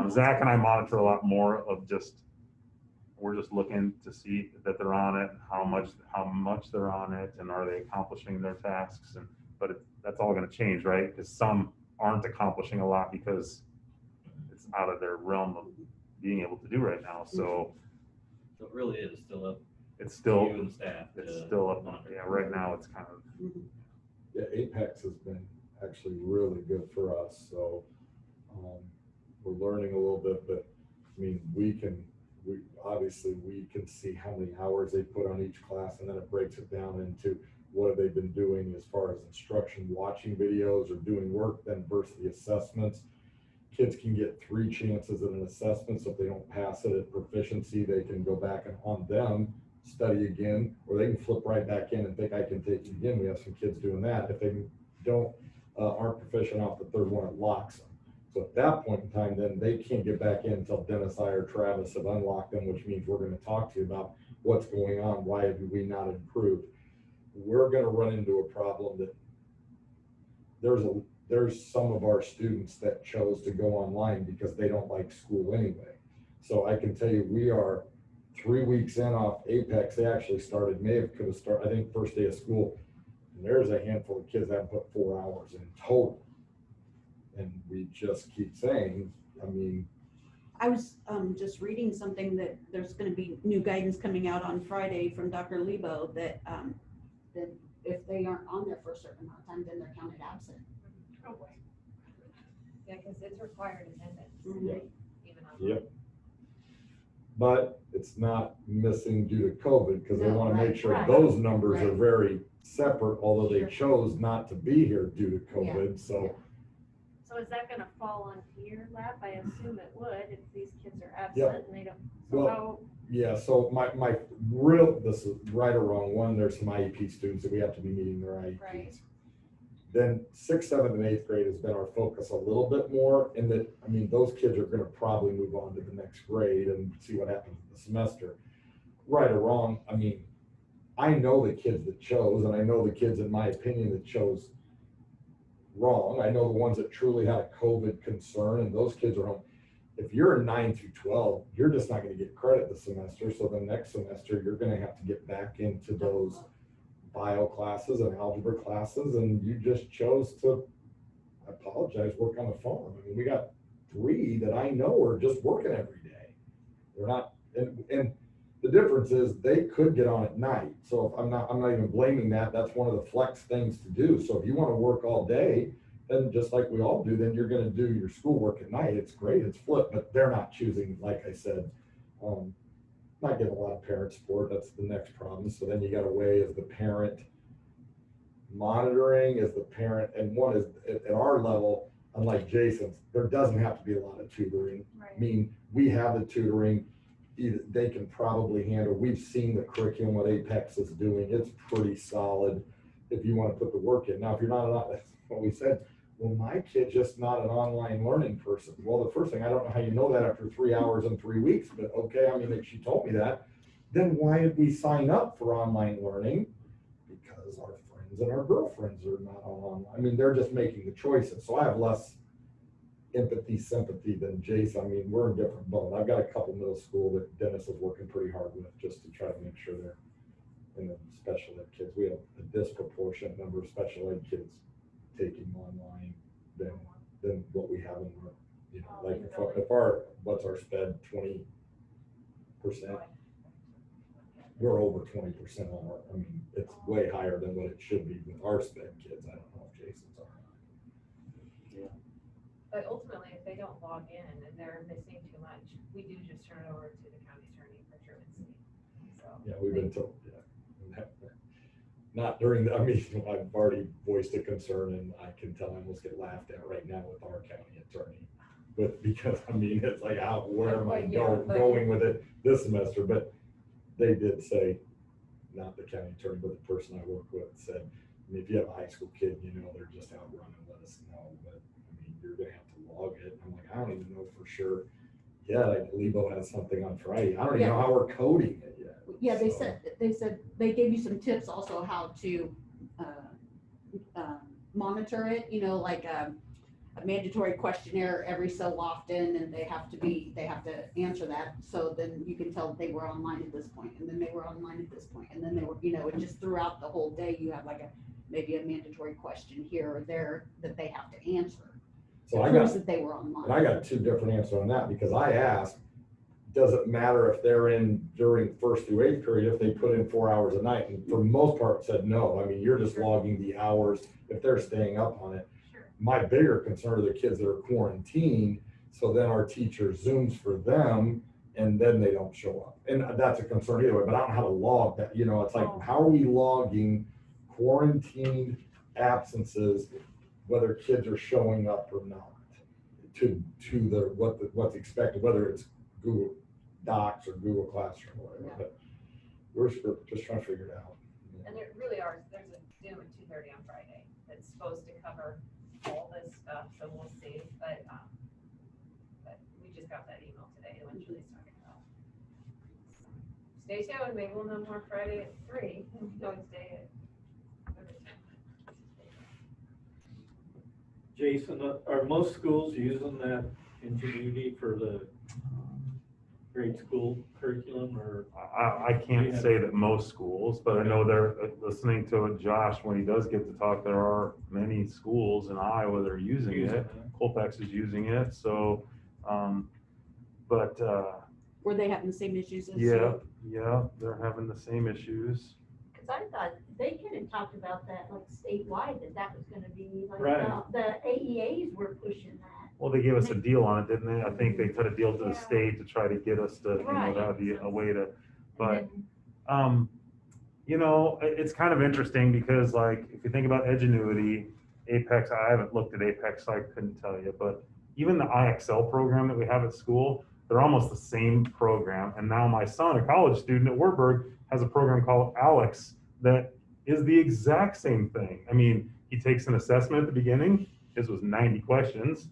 Zach and I monitor a lot more of just. We're just looking to see that they're on it, how much they're on it, and are they accomplishing their tasks. And but that's all going to change, right? Because some aren't accomplishing a lot because it's out of their realm of being able to do right now. So it really is still up. It's still to you and staff. It's still up. Yeah, right now it's kind of. Yeah, Apex has been actually really good for us. So we're learning a little bit, but I mean, we obviously can see how many hours they put on each class, and then it breaks it down into what have they been doing as far as instruction, watching videos or doing work, then versus the assessments. Kids can get 3 chances at an assessment, so if they don't pass it at proficiency, they can go back and on them study again, or they can flip right back in and think I can take it again. We have some kids doing that. If they aren't proficient off the 3rd one, it locks them. So at that point in time, then they can't get back in until Dennis, I, or Travis have unlocked them, which means we're going to talk to you about what's going on. Why have we not improved? We're going to run into a problem that there's some of our students that chose to go online because they don't like school anyway. So I can tell you, we are 3 weeks in off Apex. They actually could have started, I think, first day of school. And there's a handful of kids that have put 4 hours in total. And we just keep saying, I mean. I was just reading something that there's going to be new guidance coming out on Friday from Dr. Lebo that if they aren't on there for a certain amount of time, then they're counted absent. Oh, boy. Yeah, because it's required attendance. Yep. Even on. Yep. But it's not missing due to COVID because they want to make sure those numbers are very separate, although they chose not to be here due to COVID. So is that gonna fall onto your lap? I assume it would if these kids are absent and they don't. So yeah, so this is right or wrong. One, there's some IEP students that we have to be meeting their IEPs. Right. Then 6th, 7th, and 8th grade has been our focus a little bit more in that, I mean, those kids are gonna probably move on to the next grade and see what happens in the semester. Right or wrong, I mean, I know the kids that chose, and I know the kids, in my opinion, that chose wrong. I know the ones that truly had a COVID concern, and those kids are home. If you're in 9 through 12, you're just not going to get credit this semester. So the next semester, you're going to have to get back into those bio classes and algebra classes, and you just chose to, I apologize, work on the farm. I mean, we got 3 that I know are just working every day. They're not, and the difference is they could get on at night. So if I'm not even blaming that. That's one of the flex things to do. So if you want to work all day, then just like we all do, then you're going to do your schoolwork at night. It's great. It's flipped, but they're not choosing, like I said, not getting a lot of parent support. That's the next problem. So then you got to weigh, is the parent monitoring, is the parent, and one is at our level, unlike Jason's, there doesn't have to be a lot of tutoring. Right. I mean, we have the tutoring. They can probably handle. We've seen the curriculum what Apex is doing. It's pretty solid if you want to put the work in. Now, if you're not, that's what we said. Well, my kid's just not an online learning person. Well, the first thing, I don't know how you know that after 3 hours and 3 weeks, but okay, I mean, if she told me that, then why did we sign up for online learning? Because our friends and our girlfriends are not online. I mean, they're just making the choices. So I have less empathy, sympathy than Jason. I mean, we're in different boat. I've got a couple middle school that Dennis is working pretty hard with just to try to make sure they're in the special ed kids. We have a disproportionate number of special ed kids taking online than what we have in our, you know, like if our, what's our sped, 20%? We're over 20% on our, I mean, it's way higher than what it should be with our sped kids. I don't know if Jason's are. But ultimately, if they don't log in and they're missing too much, we do just turn it over to the county attorney for truancy. So. Yeah, we've been told, yeah. Not during the, I mean, I've already voiced a concern and I can tell I almost get laughed at right now with our county attorney. But because, I mean, it's like, where am I going with it this semester? But they did say, not the county attorney, but the person I work with said, I mean, if you have a high school kid, you know, they're just out running, let us know. But I mean, you're gonna have to log it. I'm like, I don't even know for sure. Yeah, like Lebo has something on Friday. I don't even know how we're coding it yet. Yeah, they said they gave you some tips also how to monitor it, you know, like a mandatory questionnaire every so often, and they have to answer that. So then you can tell that they were online at this point, and then they were online at this point, and then they were, you know, and just throughout the whole day, you have like maybe a mandatory question here or there that they have to answer. So I got that they were online. And I got two different answers on that because I asked, does it matter if they're in during 1st through 8th period if they put in 4 hours a night? And for the most part said no. I mean, you're just logging the hours if they're staying up on it. Sure. My bigger concern are the kids that are quarantined. So then our teacher Zooms for them and then they don't show up. And that's a concern either way, but I don't know how to log that. You know, it's like, how are we logging quarantined absences, whether kids are showing up or not, to what's expected, whether it's Google Docs or Google Classroom or whatever. But we're just trying to figure it out. And there really are, there's a Zoom at 2:30 on Friday that's supposed to cover all this stuff, so we'll see. But we just got that email today and what Julie's talking about. Stay tuned, maybe we'll know more Friday at 3. Don't stay at. Jason, are most schools using that Ingenuity for the grade school curriculum, or? I can't say that most schools, but I know they're listening to Josh when he does get to talk. There are many schools in Iowa that are using it. Colfax is using it. So, were they having the same issues as yeah, they're having the same issues. Because I thought they kind of talked about that like statewide, that was gonna be like, Right. the AEAs were pushing that. Well, they gave us a deal on it, didn't they? I think they cut a deal to the state to try to get us to, you know, that'd be a way to, but, you know, it's kind of interesting because like, if you think about Edgenuity, Apex, I haven't looked at Apex, so I couldn't tell you, but even the IXL program that we have at school, they're almost the same program. And now my son, a college student at Wartburg, has a program called Alex that is the exact same thing. I mean, he takes an assessment at the beginning. His was 90 questions.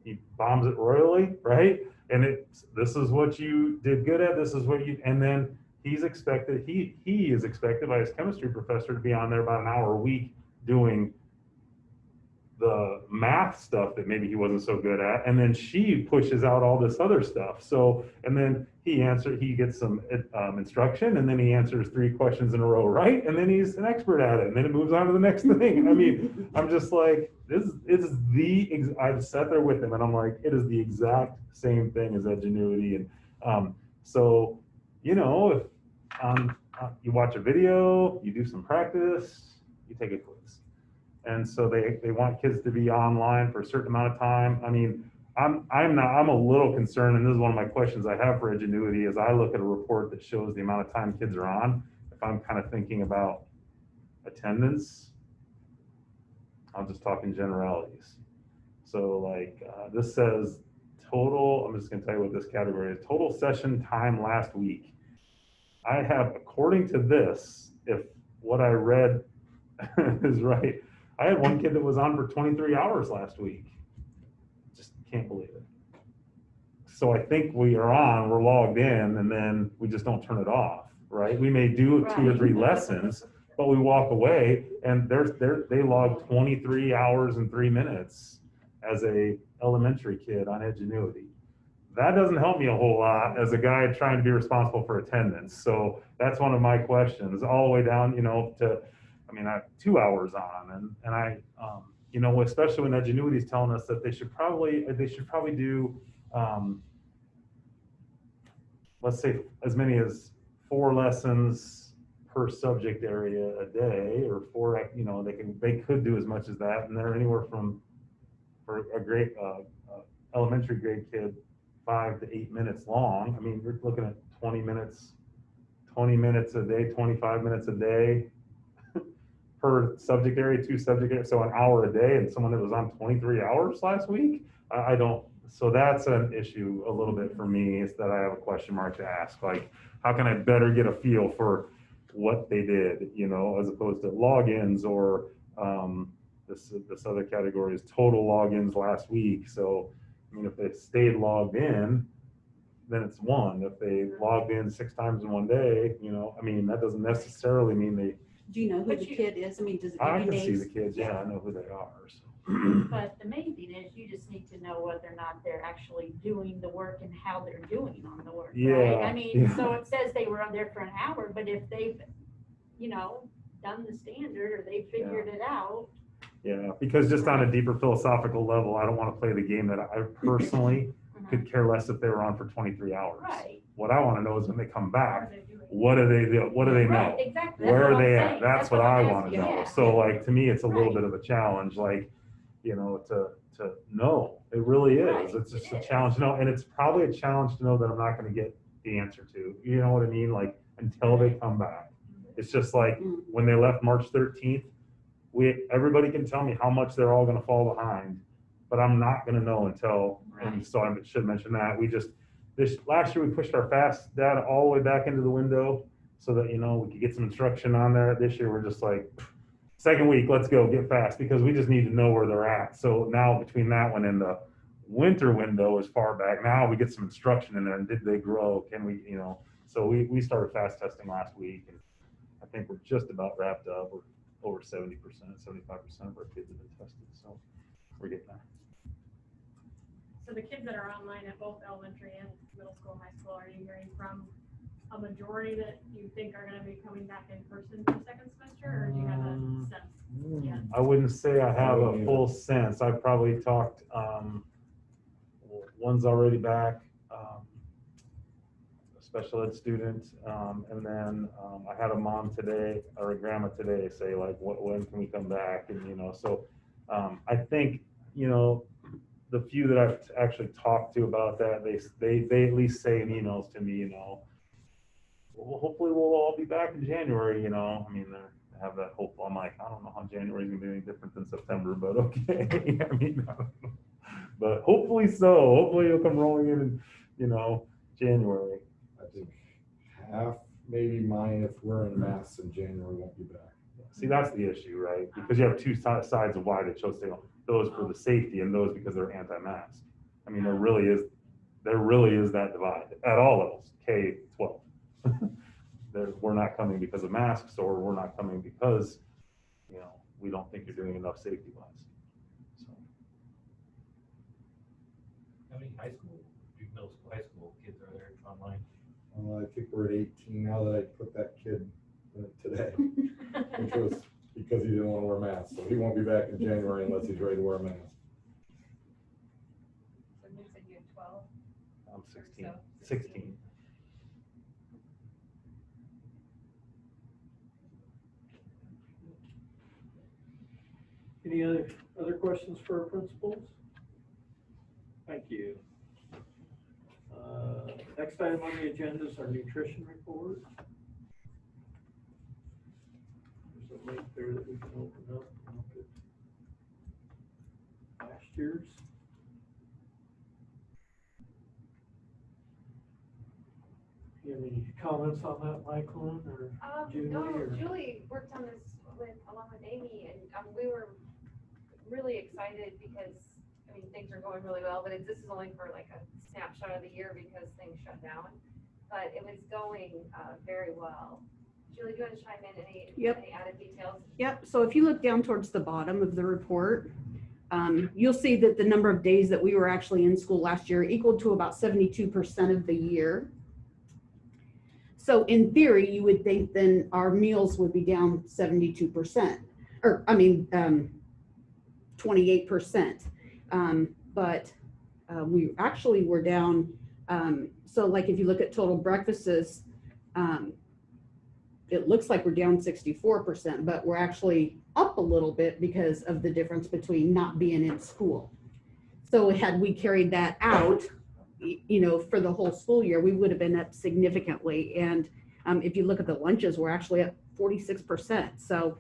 He bombs it royally, right? And this is what you did good at. This is what you, and then he's expected, he is expected by his chemistry professor to be on there about an hour a week doing the math stuff that maybe he wasn't so good at, and then she pushes out all this other stuff. So, and then he gets some instruction, and then he answers 3 questions in a row, right? And then he's an expert at it, and then it moves on to the next thing. I mean, I'm just like, I've sat there with him, and I'm like, it is the exact same thing as Edgenuity. And so, you know, if you watch a video, you do some practice, you take a quiz. And so they want kids to be online for a certain amount of time. I mean, I'm a little concerned, and this is one of my questions I have for Edgenuity, is I look at a report that shows the amount of time kids are on. If I'm kind of thinking about attendance, I'll just talk in generalities. So like this says total, I'm just gonna tell you what this category is, total session time last week. I have, according to this, if what I read is right, I had one kid that was on for 23 hours last week. Just can't believe it. So I think we are on, we're logged in, and then we just don't turn it off, right? We may do 2 or 3 lessons, but we walk away and they log 23 hours and 3 minutes as a elementary kid on Edgenuity. That doesn't help me a whole lot as a guy trying to be responsible for attendance. So that's one of my questions, all the way down, to, I have 2 hours on, and I, especially when Edgenuity is telling us that they should probably do, let's say as many as 4 lessons per subject area a day, or 4, they could do as much as that, and they're anywhere from, for a great elementary grade kid, 5 to 8 minutes long. You're looking at 20 minutes a day, 25 minutes a day per subject area, 2 subject areas, so an hour a day, and someone that was on 23 hours last week, I don't, so that's an issue a little bit for me, is that I have a question mark to ask, like, how can I better get a feel for what they did, as opposed to logins, or this other category is total logins last week. So, if they stayed logged in, then it's 1. If they logged in 6 times in one day, that doesn't necessarily mean they. Do you know who the kid is? Does it give I you can names? see the kids, yeah, I know who they are. So. But the main thing is you just need to know whether or not they're actually doing the work and how they're doing on the work, Yeah, right? yeah. So it says they were on there for an hour, but if they've, done the standard, or they figured it out. Yeah, because just on a deeper philosophical level, I don't want to play the game that I personally could care less if they were on for 23 hours. Right. What I want to know is when they come back, what do they do? What do they know? Right, exactly. Where are That's what they I'm at? saying. That's what I I'm want to asking. know. Yeah. So like, to me, it's a little Right. bit of a challenge, like, to know. It really is. Right, It's just it a is. challenge to know. And it's probably a challenge to know that I'm not going to get the answer to, you know what I mean? Like, until they come back. It's just like when they left March 13th, everybody can tell me how much they're all going to fall behind, but I'm not going to know until, and so I should mention that last year we pushed our FAST data all the way back into the window so that, we could get some instruction on there. This year we're just like, second week, let's go get FAST, because we just need to know where they're at. So now between that one and the winter window is far back, now we get some instruction in there, and did they grow? Can we, so we started FAST testing last week, and I think we're just about wrapped up. We're over 70%, 75% of our kids have been tested, so we're getting there. So the kids that are online at both elementary and middle school, high school, are you hearing from a majority that you think are gonna be coming back in person for second semester, or do you have a sense yet? I wouldn't say I have a full sense. I've probably talked, one's already back, a special ed student, and then I had a mom today, or a grandma today, say like, when can we come back? And, so I think, the few that I've actually talked to about that, they at least say in emails to me, well, hopefully we'll all be back in January, they have that hope. I'm like, I don't know how January is gonna be any different than September, but okay. I don't know. But hopefully so. Hopefully you'll come rolling in, January. I think half, maybe mine, if we're in masks in January, won't be back. See, that's the issue, right? Because you have 2 sides of why they chose to go. Those for the safety, and those because they're anti-mask. There really is that divide at all levels, K-12. We're not coming because of masks, or we're not coming because, we don't think you're doing enough safety wise. So. How many middle school, high school kids are there online? I think we're at 18 now that I put that kid in it today, which was because he didn't want to wear masks. So he won't be back in January unless he's ready to wear a mask. So Nick said you had 12. I'm 16. So, 16. Any other questions for our principals? Thank you. Next item on the agenda is our nutrition report. There's a link there that we can open up and look at last year's. You have any comments on that, Michael, or Julie? No, or? Julie worked on this along with Amy, and we were really excited because, I mean, things are going really well, but this is only for like a snapshot of the year because things shut down. But it was going very well. Julie, do you want to chime in any added details? Yep, so if you look down towards the bottom of the report, you'll see that the number of days that we were actually in school last year equaled to about 72% of the year. So in theory, you would think then our meals would be down 72%, or I mean, 28%. But we actually were down. So like if you look at total breakfasts, it looks like we're down 64%, but we're actually up a little bit because of the difference between not being in school. So had we carried that out, you know, for the whole school year, we would have been up significantly. And if you look at the lunches, we're actually up 46%. So,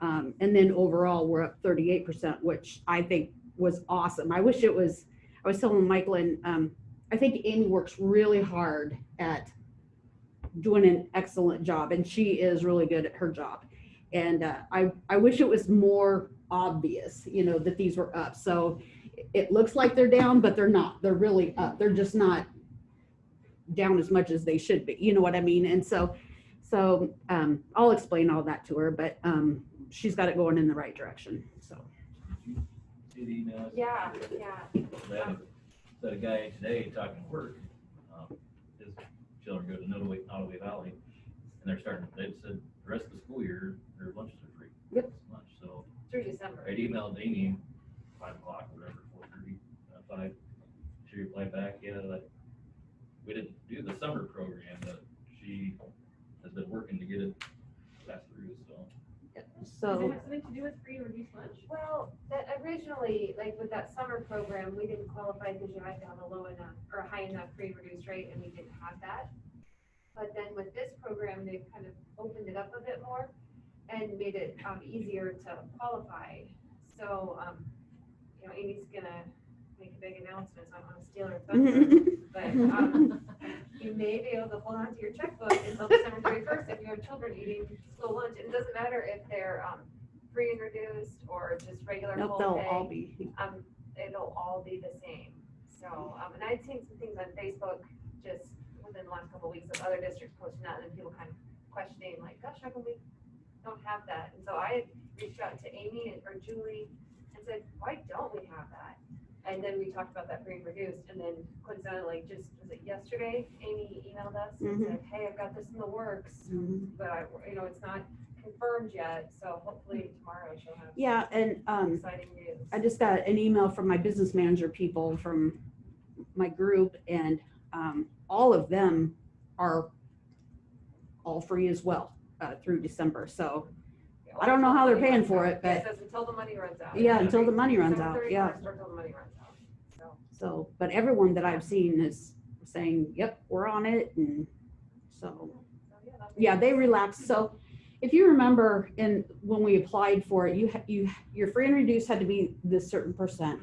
and then overall we're up 38%, which I think was awesome. I wish it was, I was telling Michael, and I think Amy works really hard at doing an excellent job, and she is really good at her job. And I wish it was more obvious, you know, that these were up. So it looks like they're down, but they're not. They're really up. They're just not down as much as they should be. You know what I mean? And so I'll explain all that to her, but she's got it going in the right direction. So. See the emails? Yeah. That a guy today talking work, his children go to Nottoway Valley, and they said the rest of the school year, their lunches are free. Yep. Lunch, so. Through December. I emailed Amy 5 o'clock, whatever, 4:30, 5. She replied back, yeah, that we didn't do the summer program, but she has been working to get it passed through, so. Does it have something to do with free or reduced lunch? Well, that originally, like with that summer program, we didn't qualify because you had to have a low enough or a high enough free or reduced rate, and we didn't have that. But then with this program, they've kind of opened it up a bit more and made it easier to qualify. So, you know, Amy's gonna make a big announcement, so I don't want to steal her thunder, but you may be able to hold on to your checkbook until December 31st if you have children eating school lunch. And it doesn't matter if they're free and reduced or just regular full Nope, they'll pay. all be. It'll all be the same. So, and I'd seen some things on Facebook just within the last couple of weeks of other districts posting that, and then people kind of questioning, like, gosh, how come we don't have that? And so I reached out to Amy or Julie and said, why don't we have that? And then we talked about that free and reduced, and then coincidentally, just was it yesterday, Amy emailed us and said, hey, I've got this in the works, but you know, it's not confirmed yet, so hopefully tomorrow she'll have and exciting news. I just got an email from my business manager people from my group, and all of them are all free as well through December. So I don't know how they're paying for it, but it says until the money runs out. yeah, until the money runs out. Yeah. Until the money runs out. So, but everyone that I've seen is saying, yep, we're on it. And so, yeah, they relaxed. So if you remember, when we applied for it, your free and reduced had to be this certain percent.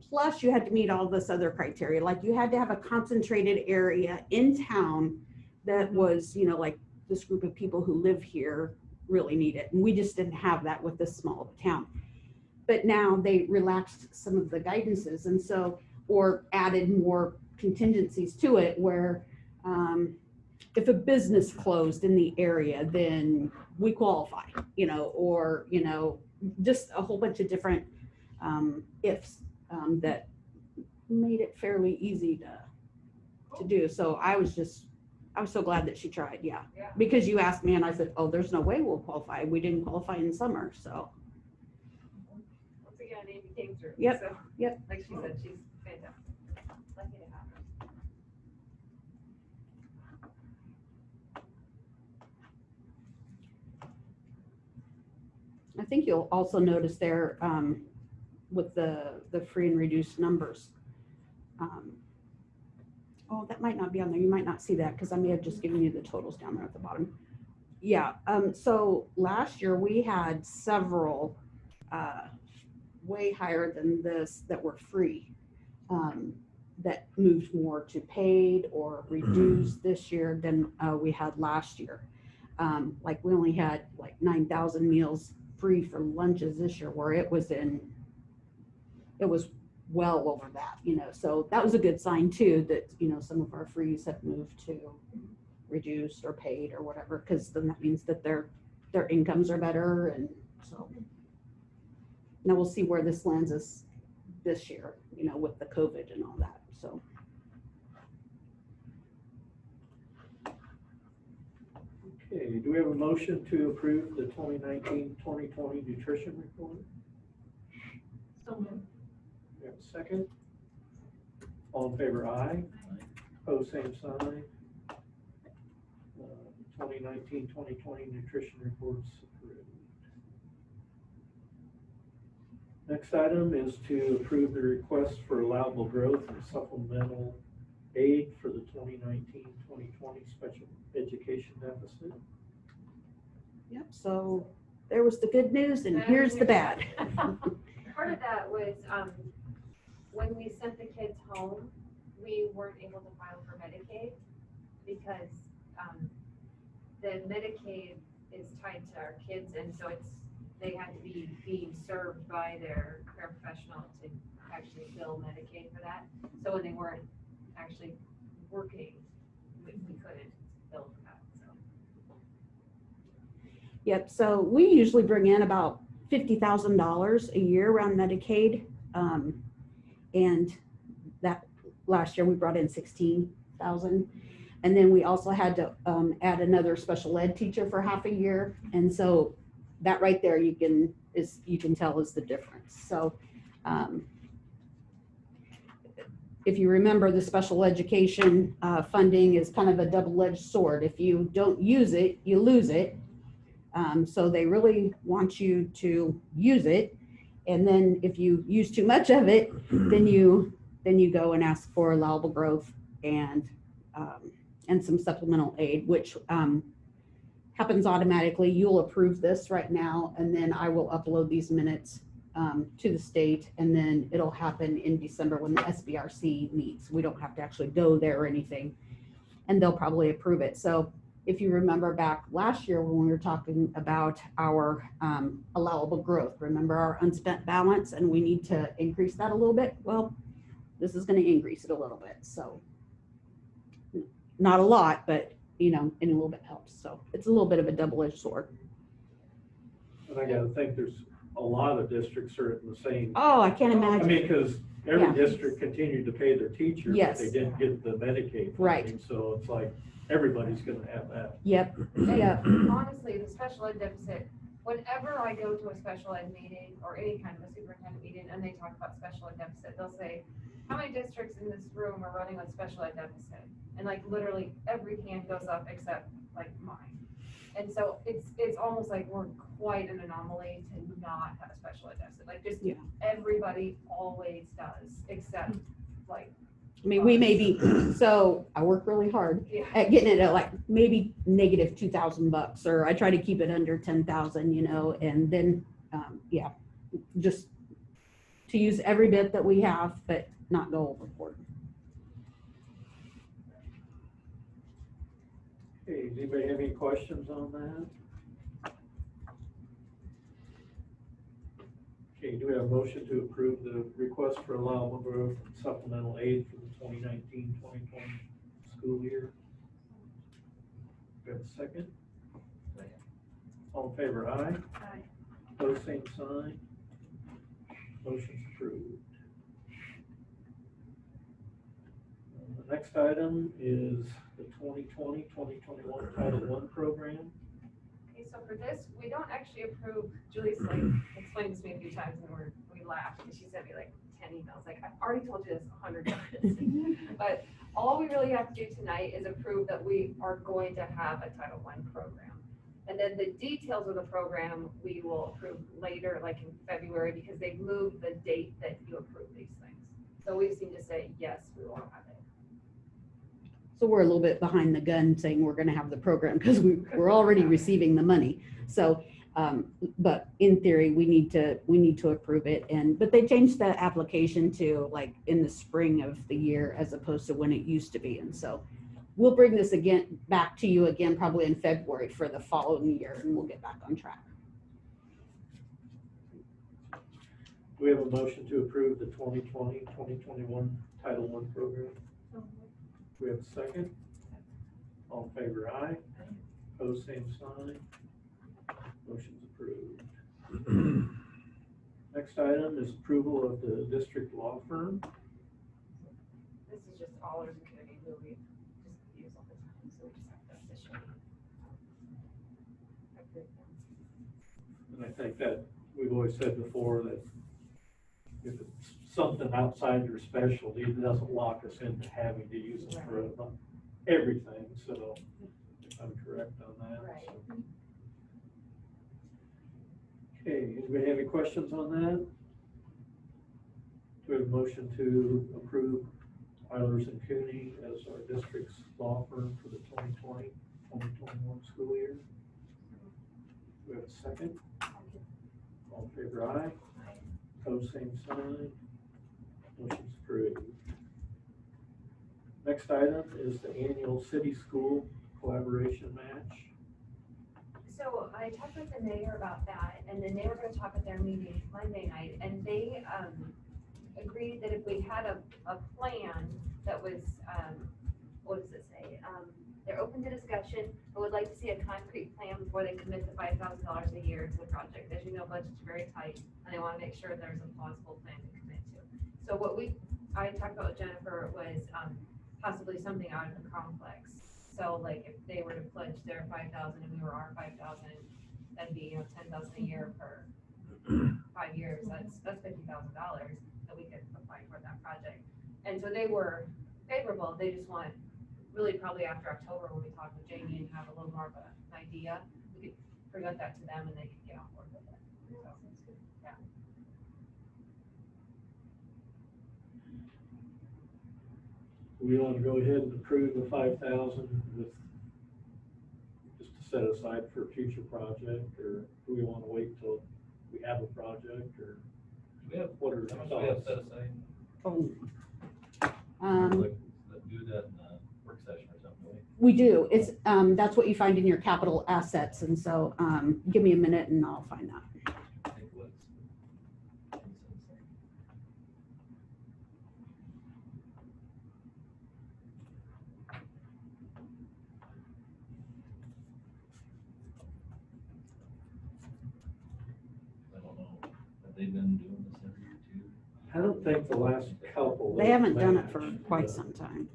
Plus you had to meet all this other criteria. Like you had to have a concentrated area in town that was, you know, like this group of people who live here really need it. And we just didn't have that with this small of a town. But now they relaxed some of the guidances, and so, or added more contingencies to it where if a business closed in the area, then we qualify, you know, or, you know, just a whole bunch of different ifs that made it fairly easy to do. So I was so glad that she tried. Yeah. Because you asked me and I said, oh, there's no way we'll qualify. We didn't qualify in summer. So. Once again, Amy came through. Yep. So, yep. Like she said, she's fantastic. Lucky to have her. I think you'll also notice there with the free and reduced numbers. Oh, that might not be on there. You might not see that because I may have just given you the totals down there at the bottom. Yeah, so last year we had several way higher than this that were free that moved more to paid or reduced this year than we had last year. Like we only had like 9,000 meals free for lunches this year, where it was in it was well over that, so that was a good sign too, that, some of our frees have moved to reduced or paid or whatever, because then that means that their incomes are better, and so. Now we'll see where this lands us this year, with the COVID and all that, so. Okay, do we have a motion to approve the 2019-2020 nutrition report? So moved. We have a second. All in favor, aye. Opposed, same sign. 2019-2020 nutrition reports approved. Next item is to approve the request for allowable growth and supplemental aid for the 2019-2020 special education deficit. Yep, so there was the good news and here's the bad. Part of that was, when we sent the kids home, we weren't able to file for Medicaid because, the Medicaid is tied to our kids, and so they had to be being served by their paraprofessional to actually bill Medicaid for that. So when they weren't actually working, we couldn't bill for that, so. Yep, so we usually bring in about $50,000 a year around Medicaid. And that last year we brought in 16,000. And then we also had to add another special ed teacher for half a year. And so that right there you can tell is the difference. So if you remember, the special education funding is kind of a double-edged sword. If you don't use it, you lose it. So they really want you to use it. And then if you use too much of it, then you go and ask for allowable growth and some supplemental aid, which happens automatically. You'll approve this right now, and then I will upload these minutes to the state, and then it'll happen in December when the SBRC meets. We don't have to actually go there or anything, and they'll probably approve it. So if you remember back last year when we were talking about our allowable growth, remember our unspent balance, and we need to increase that a little bit? Well, this is going to increase it a little bit. So not a lot, but and a little bit helps. So it's a little bit of a double-edged sword. And I gotta think there's a lot of districts are in the same. Oh, I can't imagine. I mean, because every district continued to pay their teachers, Yes. but they didn't get the Medicaid funding. Right. So it's like, everybody's gonna have that. Yep. Yeah, honestly, the special ed deficit, whenever I go to a special ed meeting or any kind of a superintendent meeting and they talk about special ed deficit, they'll say, how many districts in this room are running with special ed deficit? And like literally every hand goes up except like mine. And so it's almost like we're quite an anomaly to not have a special ed deficit. Like just everybody always does, except like. I mean, we may be, so I work really hard at getting it at like maybe negative $2,000, or I try to keep it under 10,000, and then, just to use every bit that we have, but not go overboard. Okay, does anybody have any questions on that? Okay, do we have a motion to approve the request for allowable growth and supplemental aid for the 2019-2020 school year? Do we have a second? All in favor, aye. Aye. Opposed, same sign. Motion's approved. The next item is the 2020-2021 Title I program. Okay, so for this, we don't actually approve, Julie's like explained this to me a few times and we laughed because she sent me like 10 emails, like I've already told you this 100 times. But all we really have to do tonight is approve that we are going to have a Title I program. And then the details of the program, we will approve later, like in February, because they've moved the date that you approve these things. So we just need to say, yes, we will have it. So we're a little bit behind the gun saying we're going to have the program because we're already receiving the money. So, but in theory, we need to approve it. But they changed the application to like in the spring of the year as opposed to when it used to be. And so we'll bring this back to you again, probably in February for the following year, and we'll get back on track. we have a motion to approve the 2020-2021 Title I program? Do we have a second? All in favor, aye. Opposed, same sign. Motion's approved. Next item is approval of the district law firm. This is just all our community who we just use all the time, so we just have to officially approve them. And I think that we've always said before that if it's something outside your specialty, it doesn't lock us into having to use them for everything, so if I'm correct on that. Right. So. Okay, anybody have any questions on that? Do we have a motion to approve Eilers and Cooney as our district's law firm for the 2020-2021 school year? Do we have a second? All in favor, aye. Opposed, same sign. Motion's approved. Next item is the annual city school collaboration match. So I talked with the mayor about that, and then they were gonna talk at their meeting Monday night, and they, agreed that if we had a plan that was, what does it say? They're open to discussion, but would like to see a concrete plan before they commit to $5,000 a year to the project. As you know, budget's very tight, and they wanna make sure there's a plausible plan to commit to. So what I talked about with Jennifer was, possibly something out of the complex. So like if they were to pledge their 5,000 and we were our 5,000, that'd be, 10,000 a year for 5 years. That's $50,000 that we could apply for that project. And so they were favorable. They just want, really probably after October when we talk with Jamie and have a little more of an idea, we could present that to them and they could get on board with it. So, yeah. We want to go ahead and approve the 5,000 with, just to set aside for a future project, or do we want to wait till we have a project, or We have, what are how your much do we have thoughts? set aside? Oh, Like, do that in a work session or something, right? we do. It's, that's what you find in your capital assets. And so, give me a minute and I'll find that. I think it was. I don't know, have they been doing this every year too? I don't think the last couple. They haven't done it matched, for quite some time.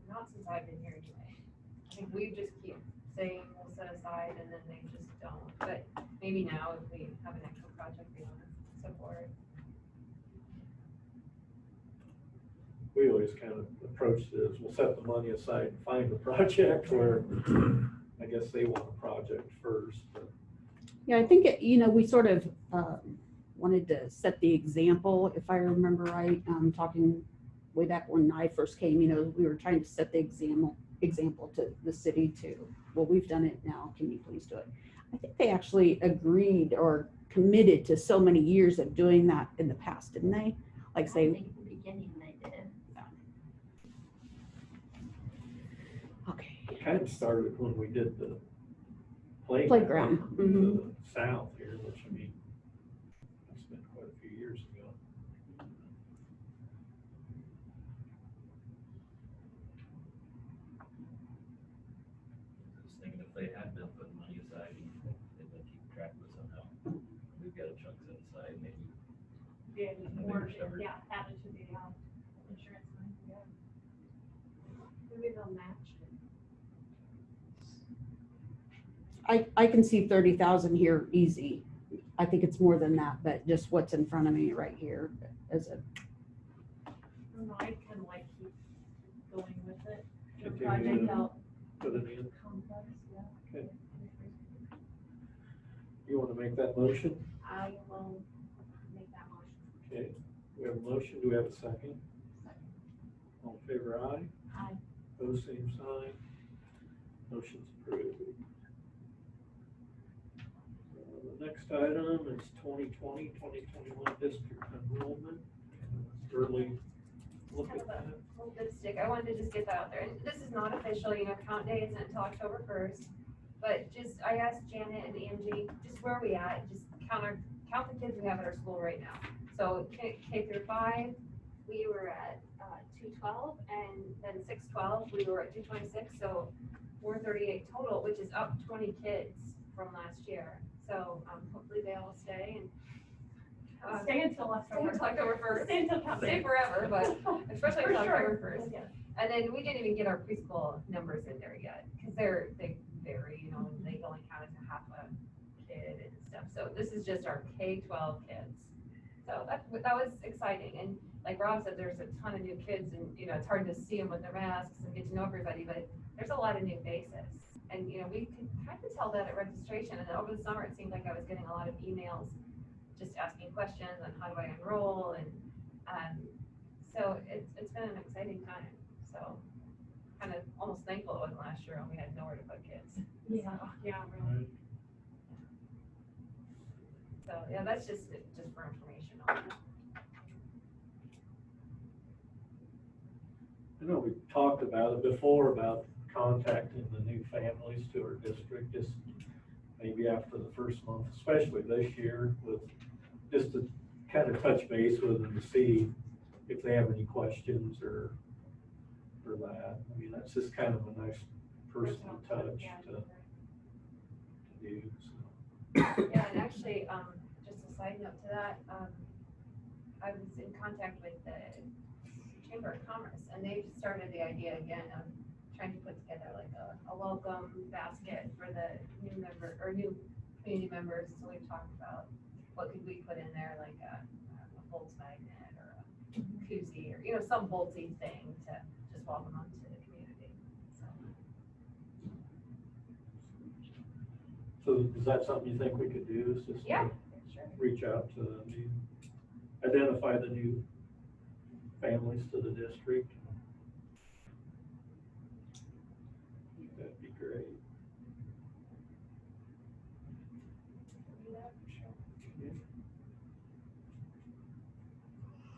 Not since I've been here anyway. I think we just keep saying we'll set aside and then they just don't. But maybe now if we have an actual project we want to support. We always kind of approached it as we'll set the money aside and find a project, where I guess they want a project first, but Yeah, I think, we sort of wanted to set the example, if I remember right, talking way back when I first came, we were trying to set the example to the city to, well, we've done it now, can you please do it? I think they actually agreed or committed to so many years of doing that in the past, didn't they? Like I say, think at the beginning they did. okay, it kind of started when we did the Playground, to the south here, which I mean, that's been quite a few years ago. Just thinking if they had been putting money aside, they'd been keeping track of it somehow. We've got a chunk set aside, maybe. Yeah, I think more, we're covered. yeah, added to the, insurance money, yeah. Maybe they'll match it. I can see 30,000 here easy. I think it's more than that, but just what's in front of me right here as a, I don't know, I'd kind of like keep going with it. The Continue project to out Put it in. complex, yeah. Okay. You want to make that motion? I will make that motion. Okay, we have a motion, do we have a second? All in favor, aye. Aye. Opposed, same sign. Motion's approved. The next item is 2020-2021 district enrollment. Early look Kind at of that. a little bit of stick. I wanted to just get that out there. And this is not official, count day isn't until October 1st. But just, I asked Janet and Angie, just where are we at? Just count the kids we have at our school right now. So K through 5, we were at 212, and then 612, we were at 226, so 438 total, which is up 20 kids from last year. So hopefully they all stay and Stay until October. October 1st. Stay until October. Stay forever, but especially For until sure. October 1st. Yeah. And then we didn't even get our preschool numbers in there yet, because they vary, you know, and they only count as a half a kid and stuff. So this is just our K-12 kids. So that was exciting. And like Rob said, there's a ton of new kids, and, you know, it's hard to see them with their masks and get to know everybody, but there's a lot of new faces. And, you know, we could kind of tell that at registration. And over the summer, it seemed like I was getting a lot of emails just asking questions on how do I enroll, and so it's been an exciting time. So kind of almost thankful it wasn't last year when we had nowhere to put kids. Yeah, yeah, really. So yeah, that's just for information. I know we talked about it before, about contacting the new families to our district, just maybe after the first month, especially this year, with just to kind of touch base with them to see if they have any questions or that. I mean, that's just kind of a nice personal touch to do. So. Yeah, and actually, just a side note to that, I was in contact with the Chamber of Commerce, and they've started the idea again of trying to put together like a welcome basket for the new member or new community members. So we've talked about what could we put in there, like a Volts magnet or a koozie, or, you know, some Voltsy thing to just welcome them to the community. So is that something you think we could do? Is just Yeah, sure. reach out to the new, identify the new families to the district? That'd be great.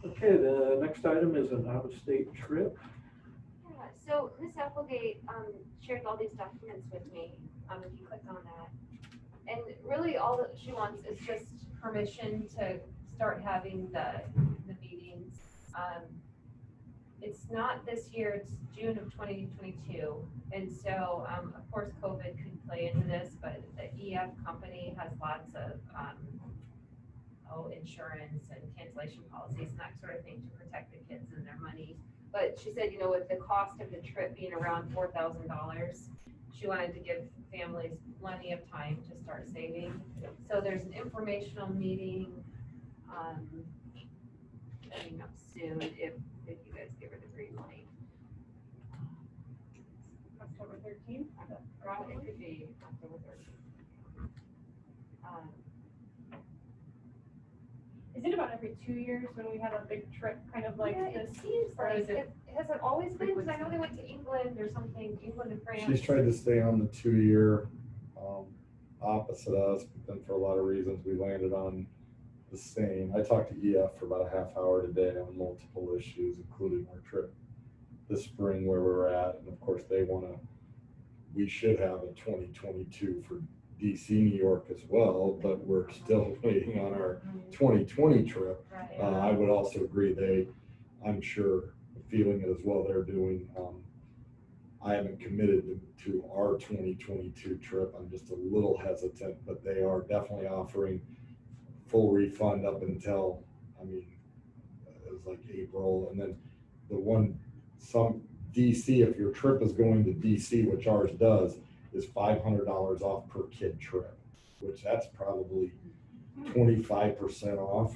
Okay, the next item is an out-of-state trip. Yeah, so Ms. Applegate shared all these documents with me, if you click on that. And really all that she wants is just permission to start having the meetings. It's not this year, it's June of 2022. And so, of course, COVID could play into this, but the EF company has lots of insurance and cancellation policies and that sort of thing to protect the kids and their money. But she said, you know, with the cost of the trip being around $4,000, she wanted to give families plenty of time to start saving. So there's an informational meeting coming up soon if you guys give her the green light. October 13th? It could be October 13th. Is it about every 2 years when we have a big trip, kind of like Yeah, this? it seems or like is it- has it always been? Because I know they went to England or something, England and France. She's tried to stay on the 2-year opposite us, but then for a lot of reasons, we landed on the same. I talked to EF for about a half hour today on multiple issues, including our trip this spring where we're at. And of course, we should have a 2022 for DC, New York as well, but we're still waiting on our 2020 trip. Right. I would also agree, I'm sure, feeling it as well, they're doing, I haven't committed to our 2022 trip. I'm just a little hesitant, but they are definitely offering full refund up until, it was like April. And then some DC, if your trip is going to DC, which ours does, is $500 off per kid trip, which that's probably 25% off.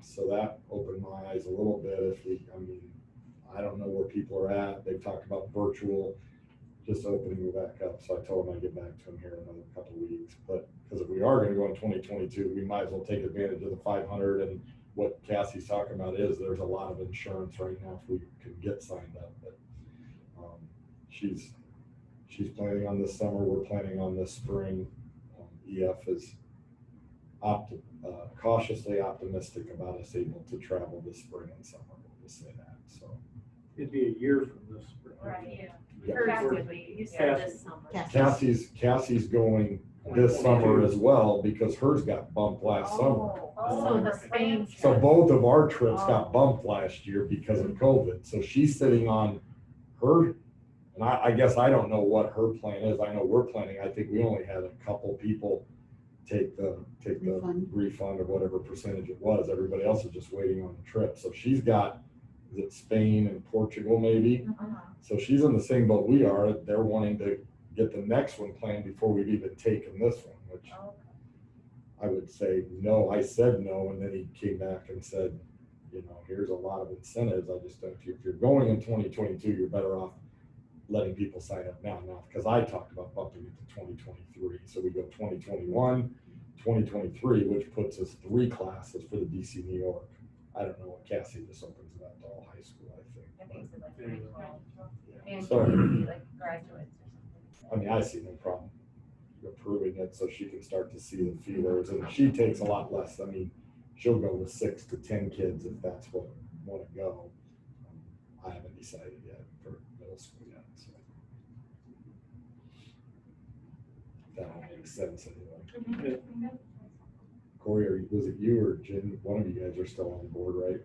So that opened my eyes a little bit. I don't know where people are at. They've talked about virtual, just opening it back up. So I told them I'd get back to them here in another couple of weeks. But because if we are going to go in 2022, we might as well take advantage of the 500. And what Cassie's talking about is there's a lot of insurance right now if we can get signed up. But she's planning on this summer. We're planning on this spring. EF is cautiously optimistic about us able to travel this spring and summer. We'll just say that. So It'd be a year from this spring. Right, yeah. yeah. Cassie, you said this summer. Cassie's going this summer 2022. as well, because hers got bumped last summer. So the Spain. So both of our trips got bumped last year because of COVID. So she's sitting on her, and I guess I don't know what her plan is. I know we're planning, I think we only had a couple people take the refund or whatever percentage it was. Everybody else is just waiting on the trip. So she's got, is it Spain and Portugal maybe? So she's in the same boat we are. They're wanting to get the next one planned before we've even taken this one, which I would say no. I said no, and then he came back and said, you know, here's a lot of incentives. I just don't, if you're going in 2022, you're better off letting people sign up now, because I talked about bumping it to 2023. So we go 2021, 2023, which puts us 3 classes for the DC New York. I don't know what Cassie just opens it up to all high school, I think. I think so, like grade 12. And So- maybe like graduates or something. I mean, I see no problem approving it so she can start to see the feelers, and she takes a lot less. I mean, she'll go with 6 to 10 kids if that's what want to go. I haven't decided yet for middle school yet, so. That all makes sense anyway. Corey, was it you or Jen? One of you guys are still on board, right?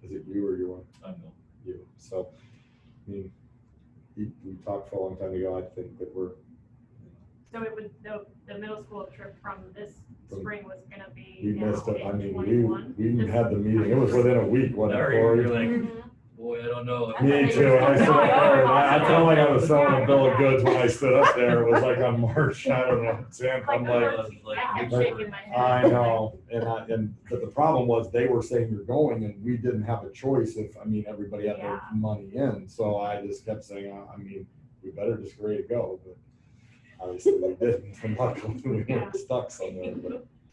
Is it you or you on? I'm going. You. So, I mean, we talked for a long time ago. I think that we're, So it would, the middle school trip from this spring was gonna be. we now missed it. I in mean, 21. we even had the meeting. It was within a week, wasn't it, Larry, Corey? you're like, boy, I don't know. Me too. And I said, I felt like I was selling a bill of goods when I stood up there. It was like on March, I don't know, 10th. I'm like, I'm but shaking my head. I know. But the problem was they were saying you're going and we didn't have a choice if, I mean, everybody had their money in. So I just kept saying, I mean, we better just ready to go. But obviously we didn't. And luckily we weren't stuck somewhere.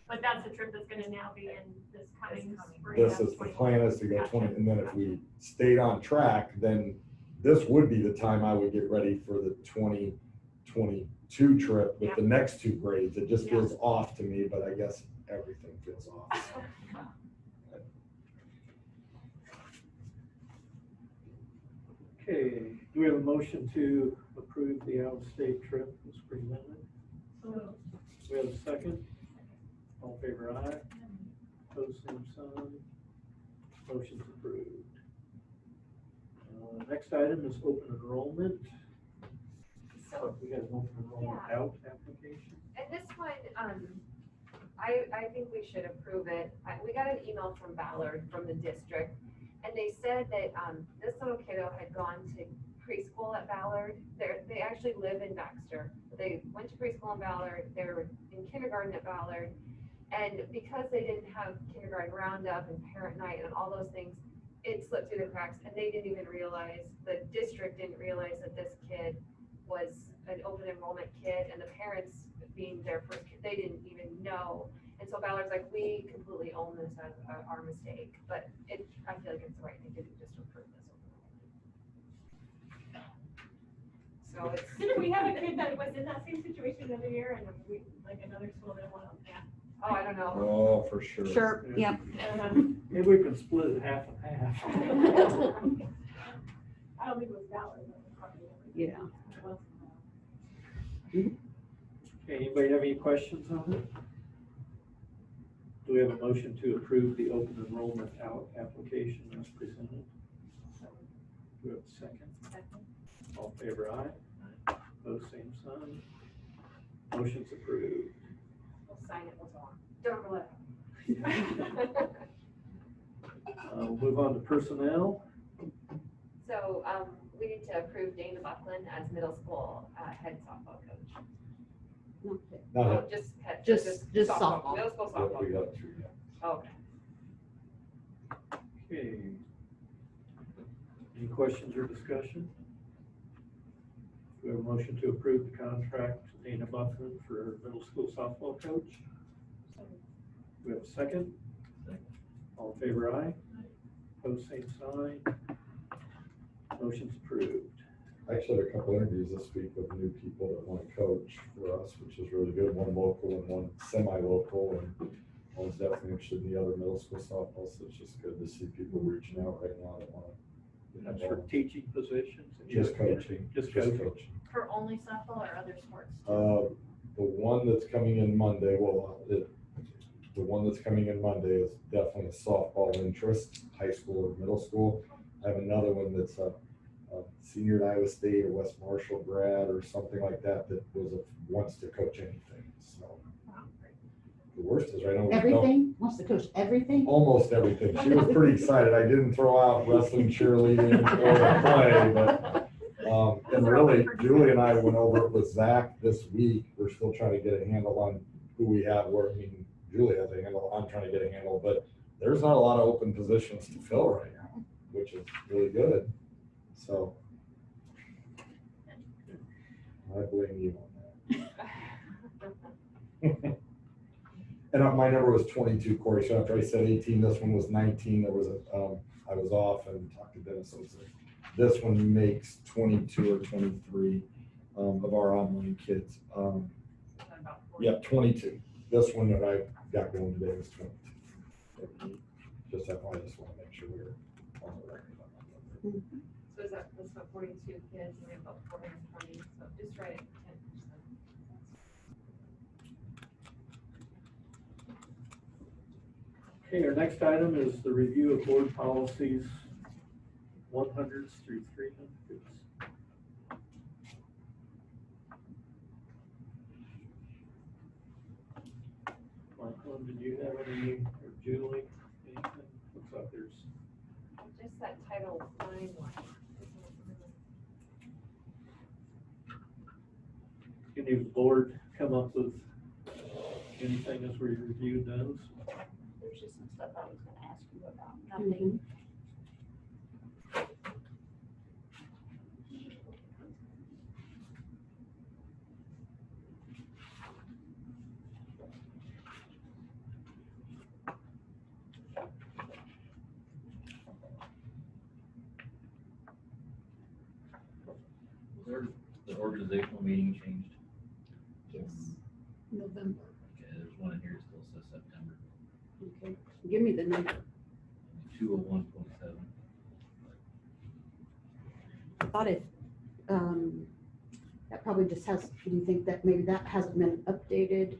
But that's the trip that's gonna now be in this coming spring. This that's is the 21. plan is to go 20, and then if we stayed on track, then this would be the time I would get ready for the 2022 trip with the next 2 grades. It just feels off to me, but I guess everything feels off. So. Okay, do we have a motion to approve the out-of-state trip as presented? We have a second? All in favor, aye. Opposed, same sign. Motion's approved. Next item is open enrollment. So, We got an open enrollment out application. and this one, I think we should approve it. We got an email from Ballard, from the district, and they said that, this little kiddo had gone to preschool at Ballard. They actually live in Baxter. They went to preschool in Ballard, they were in kindergarten at Ballard, and because they didn't have kindergarten roundup and parent night and all those things, it slipped through the cracks, and they didn't even realize, the district didn't realize that this kid was an open enrollment kid, and the parents being their first kid, they didn't even know. And so Ballard's like, we completely own this as our mistake, but I feel like it's the right thing to do, just to approve this open enrollment. So it's. Didn't we have a kid that was in that same situation the other year and we, like another school didn't want to, Oh, I don't know. Oh, for sure. Sure, yep. Maybe we can split it half and half. I don't think it was valid. Yeah. Okay, anybody have any questions on it? Do we have a motion to approve the open enrollment out application as presented? Do we have a second? All in favor, aye. Opposed, same sign. Motion's approved. We'll sign it, we'll go on. Don't let. We'll move on to personnel. So, we need to approve Dana Buckland as middle school, head softball coach. Not Oh, it. just head. Just softball. Middle school Yeah, we softball. got 3, yeah. Oh, Okay. Any questions or discussion? Do we have a motion to approve the contract to Dana Buckland for middle school softball coach? Do we have a second? Second. All in favor, aye. Opposed, same sign. Motion's approved. I actually had a couple interviews this week with new people that want to coach for us, which is really good. One local and one semi-local, and one's definitely interested in the other middle school softball. So it's just good to see people reaching out right now that want That's to. for teaching positions. Just coaching. Just Just coaching. coaching. For only softball or other sports? The one that's coming in Monday, the one that's coming in Monday is definitely a softball interest, high school or middle school. I have another one that's a senior at Iowa State or West Marshall grad or something like that wants to coach anything. So the worst is right now. Everything? Wants to coach everything? Almost everything. She was pretty excited. I didn't throw out wrestling, cheerleading, or play, but and really, Julie and I went over it with Zach this week. We're still trying to get a handle on who we have. Julie has a handle. I'm trying to get a handle, but there's not a lot of open positions to fill right now, which is really good. So I blame you on that. And my number was 22, Corey. So after I said 18, this one was 19. There was I was off and talked to Dennis. So this one makes 22 or 23 of our online kids. Yeah, 22. This one that I got going today was 22. Just I just want to make sure we're on the record on that number. So that's about 42 kids, and we have about 420, so just right at 10%. Okay, our next item is the review of board policies 100s through 300s. Michael, did you have any, or Julie, anything? Looks like there's Just that Title IX one. any board come up with anything as we review those? There's just some stuff I was gonna ask you about, nothing. The organizational meeting changed. Yes. November. Okay, there's one in here that still says September. Okay. Give me the number. 201.7. I thought that probably just has, do you think that maybe that hasn't been updated?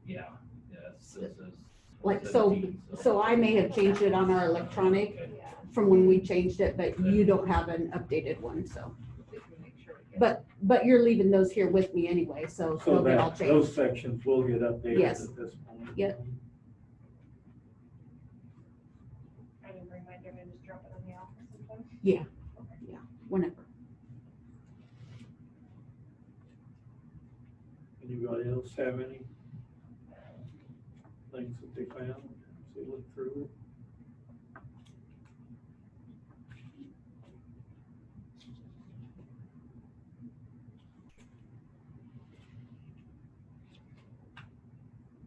Yeah, it still says. Like, 17, so I may have changed it on our electronic Okay. from when we changed it, but you don't have an updated one, so. We can make sure we get But you're leaving those here with me anyway, so So they'll get all that, changed. those sections will get updated Yes. at this point. Yep. I didn't bring mine, I'm just drop it in the office sometime. Yeah, whenever. Anybody else have any things that they found, as they look through it?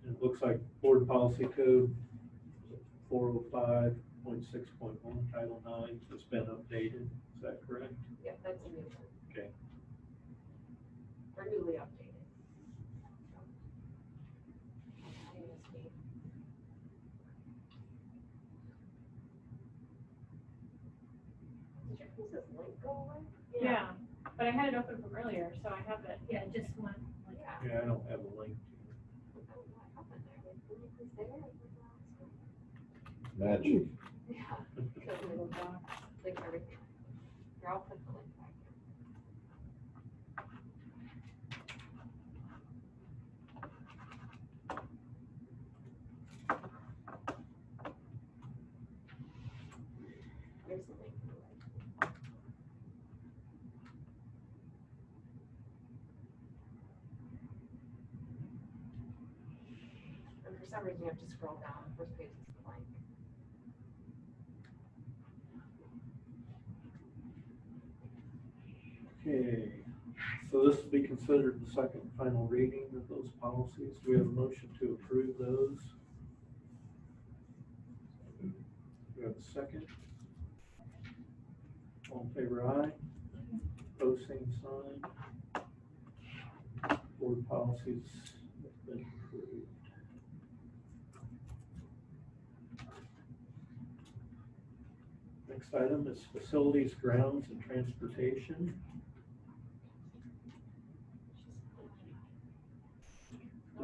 It looks like board policy code 405.6.1, Title IX has been updated. Is that correct? Yeah, that's a new one. Okay. Or newly updated. Did your Chris's link go away? Yeah, but I had it open from earlier, so I have it. Yeah, just one, like, Yeah. Yeah, I don't have a link. I don't know what happened there. Like, the link was there. Magic. Yeah. Because it'll link everything. Here, I'll put the link back in. There's the link. And for some reason, you have to scroll down. The first page is blank. Okay, so this will be considered the second and final reading of those policies. Do we have a motion to approve those? Do we have a second? All in favor, aye. Opposed, same sign. Board policies have been approved. Next item is facilities, grounds, and transportation.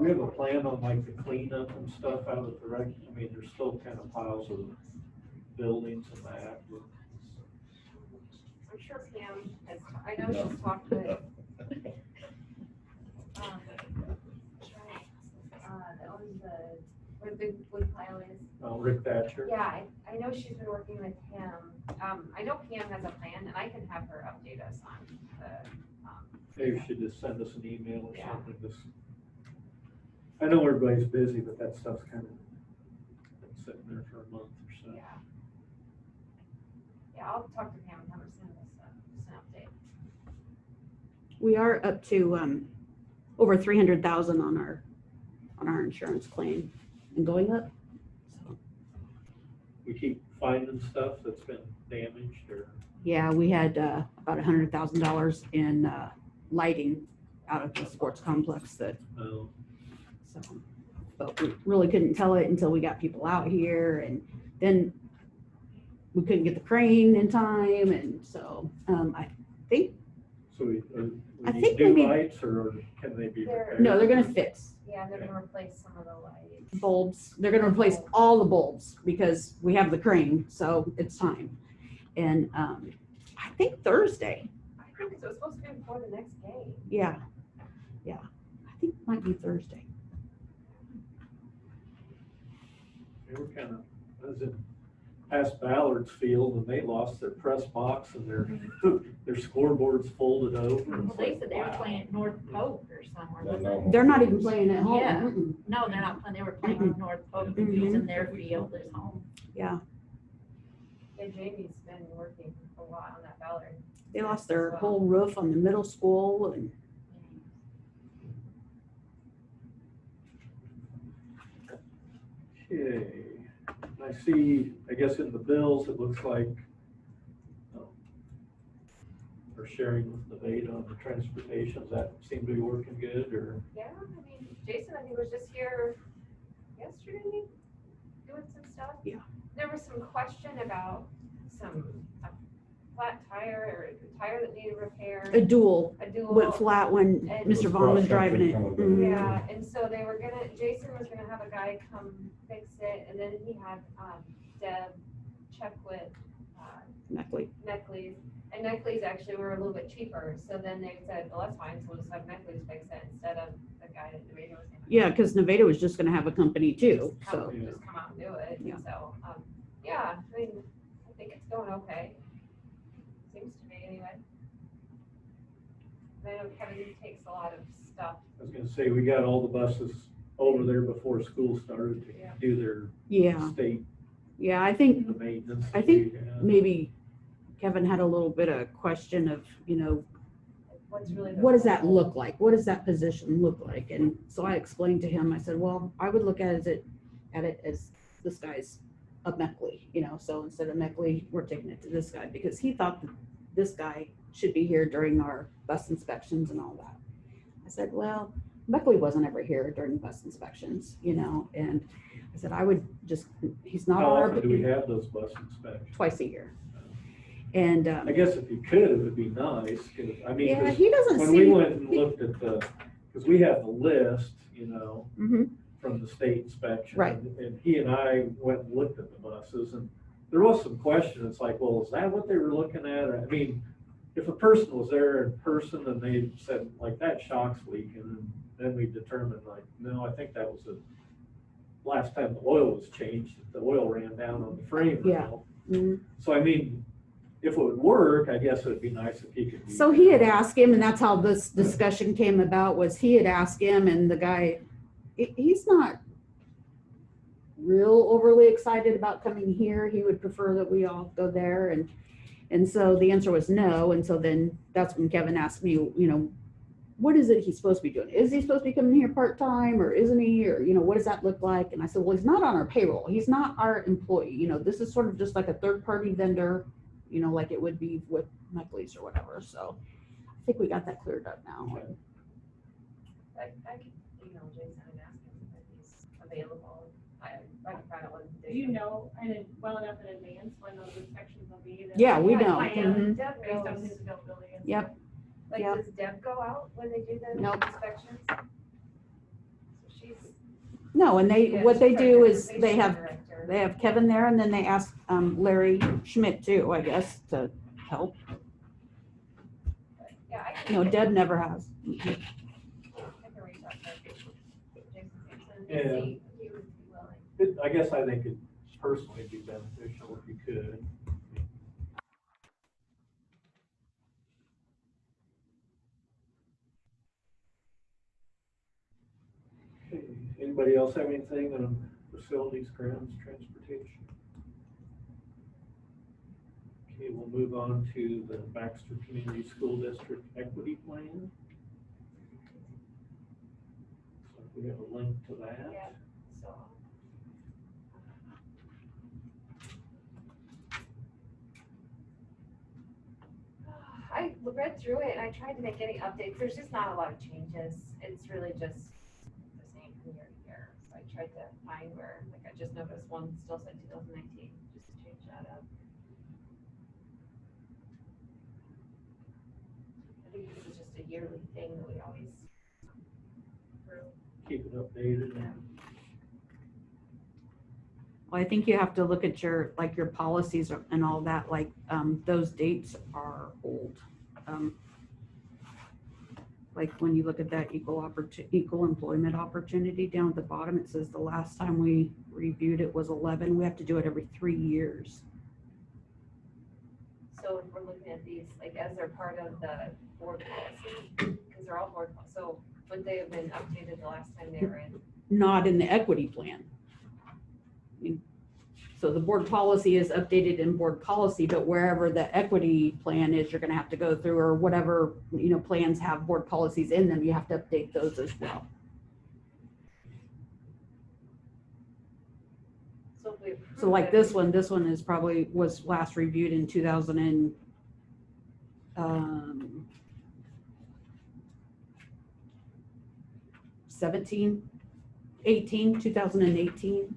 we have a plan on like the cleanup and stuff out at the rec? I mean, there's still kind of piles of buildings and that. I'm sure Pam has, I know she's talked with, that owns where the big wood pile is. Rick Thatcher. Yeah, I know she's been working with him. I know Pam has a plan, and I can have her update us on the, Maybe she just send us an email or Yeah. something, just. I know everybody's busy, but that stuff's kind of been sitting there for a month or so. yeah. Yeah, I'll talk to Pam and have her send us an update. We are up to over 300,000 on our insurance claim and going up. So, We keep finding stuff that's been damaged or. yeah, we had about $100,000 in lighting out of the sports complex that, Oh, so, but we really couldn't tell it until we got people out here, and then we couldn't get the crane in time, and so I think, so we I need think new maybe- lights or can they be repaired? no, they're gonna fix Yeah, they're gonna replace some of the lights. bulbs. They're gonna replace all the bulbs because we have the crane, so it's time. And I think Thursday, I think it was supposed to be before the next game. yeah, I think it might be Thursday. They were kind of, I was in past Ballard's field and they lost their press box and their scoreboards folded over. and Well, they it's said like, they were wow. playing North Polk or somewhere. Yeah, wasn't no. it? They're not even playing at home. Yeah. Mm-mm. No, they're not playing, they were playing in North Polk, they're using their field as home. Yeah, And Jamie's been working a lot on that Ballard. they lost their whole roof on the middle school, and Okay, I see, I guess in the bills, it looks like we're sharing with Nevada on the transportation. Does that seem to be working good or? Yeah, I mean, Jason, I think was just here yesterday, doing some stuff. Yeah. There was some question about a flat tire or a tire that needed repair. a dual A went flat when And- Mr. Vaughn was driving it. Cross-country Mhm. Yeah, and so they were gonna, Jason was gonna have a guy come fix it, and then he had, Deb check with, Neckley. Neckley's, and Neckley's actually were a little bit cheaper, so then they said, well, that's fine, so we'll just have Neckley's fix it instead of the guy that Nevada was gonna. Yeah, because Nevada was just gonna have a company too, Just so. Just come out and do it, Yeah. and so, yeah, I mean, I think it's going okay. Seems to me anyway. I know Kevin takes a lot of stuff. I was gonna say, we got all the buses over there before school started to Yeah. do their Yeah, state yeah, I think maintenance. I think Yeah. maybe Kevin had a little bit of question of, Like, what's really the what does that role? look like? What does that position look like? And so I explained to him, I said, well, I would look at it as this guy's a Meckley, so instead of Meckley, we're taking it to this guy because he thought that this guy should be here during our bus inspections and all that. I said, well, Meckley wasn't ever here during bus inspections, and I said, I would just, he's not How our, often do we have those bus inspections? twice a year. And, I guess if you could, it would be nice, 'cause, I mean, yeah, 'cause he doesn't when we see. went and looked at because we have the list, Mhm. from the state inspection. Right. And he and I went and looked at the buses and there was some question. It's like, well, is that what they were looking at? I mean, if a person was there in person and they said like that shock's leaking, and then we determined like, no, I think that was the last time the oil was changed, the oil ran down on the frame. Yeah. rail. Mhm. So I mean, if it would work, I guess it would be nice if he could. be So he had asked him, and that's how this discussion came about, was he had asked him, and the guy, he's not real overly excited about coming here. He would prefer that we all go there, and so the answer was no. And so then that's when Kevin asked me, what is it he's supposed to be doing? Is he supposed to be coming here part-time, or isn't he? Or, what does that look like? And I said, well, he's not on our payroll. He's not our employee. This is sort of just like a third-party vendor, like it would be with Meckley's or whatever. So I think we got that cleared up now. Okay. I could email Jason and ask him if he's available. I can find out what the date. Do you know, well enough in advance when those inspections will be? that- Yeah, we know. Plan Mhm. Deb Based on knows. his availability and Yep. stuff. Like, Yep. does Deb go out when they do the Nope. inspections? So she No, and Yeah, what they she's our do is education they director. have Kevin there, and then they ask Larry Schmidt too, I guess, to help. Yeah, I can. No, Deb never has. I can reach out to Jason Sampson and Yeah. see if he would be willing. I guess I think it personally would be beneficial if you could. Okay, anybody else have anything on facilities, grounds, transportation? Okay, we'll move on to the Baxter Community School District Equity Plan. So we have a link to that. Yeah, so. I read through it and I tried to make any updates. There's just not a lot of changes. It's really just the same from year to year. So I tried to find where, like I just noticed one still said 2019, just to change that up. I think this is just a yearly thing that we always approve. Keep it updated. Yeah. Well, I think you have to look at your policies and all that, like, those dates are old. Like when you look at that equal employment opportunity down at the bottom, it says the last time we reviewed it was 11. We have to do it every 3 years. So if we're looking at these, like as they're part of the board policy, because they're all board, so would they have been updated the last time they were in? Not in the equity plan. I mean, so the board policy is updated in board policy, but wherever the equity plan is, you're gonna have to go through, or whatever, plans have board policies in them, you have to update those as well. So if we approve So like it- this one was last reviewed in 2017, 18, 2018.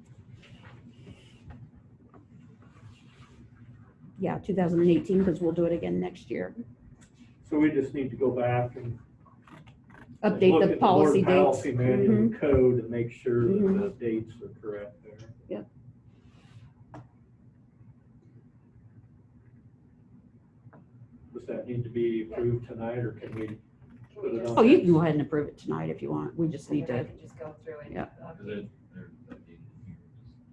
Yeah, 2018, because we'll do it again next year. So we just need to go back and Update look the at policy board dates. Policy manual and code and make sure that Mhm. the dates are correct there. Yep. Does that need to be approved tonight, or can we? Can put we it just? on? Oh, you can go ahead and approve it tonight if you want. We just And need then I to, can just go through and. Yeah. update. They're updated here.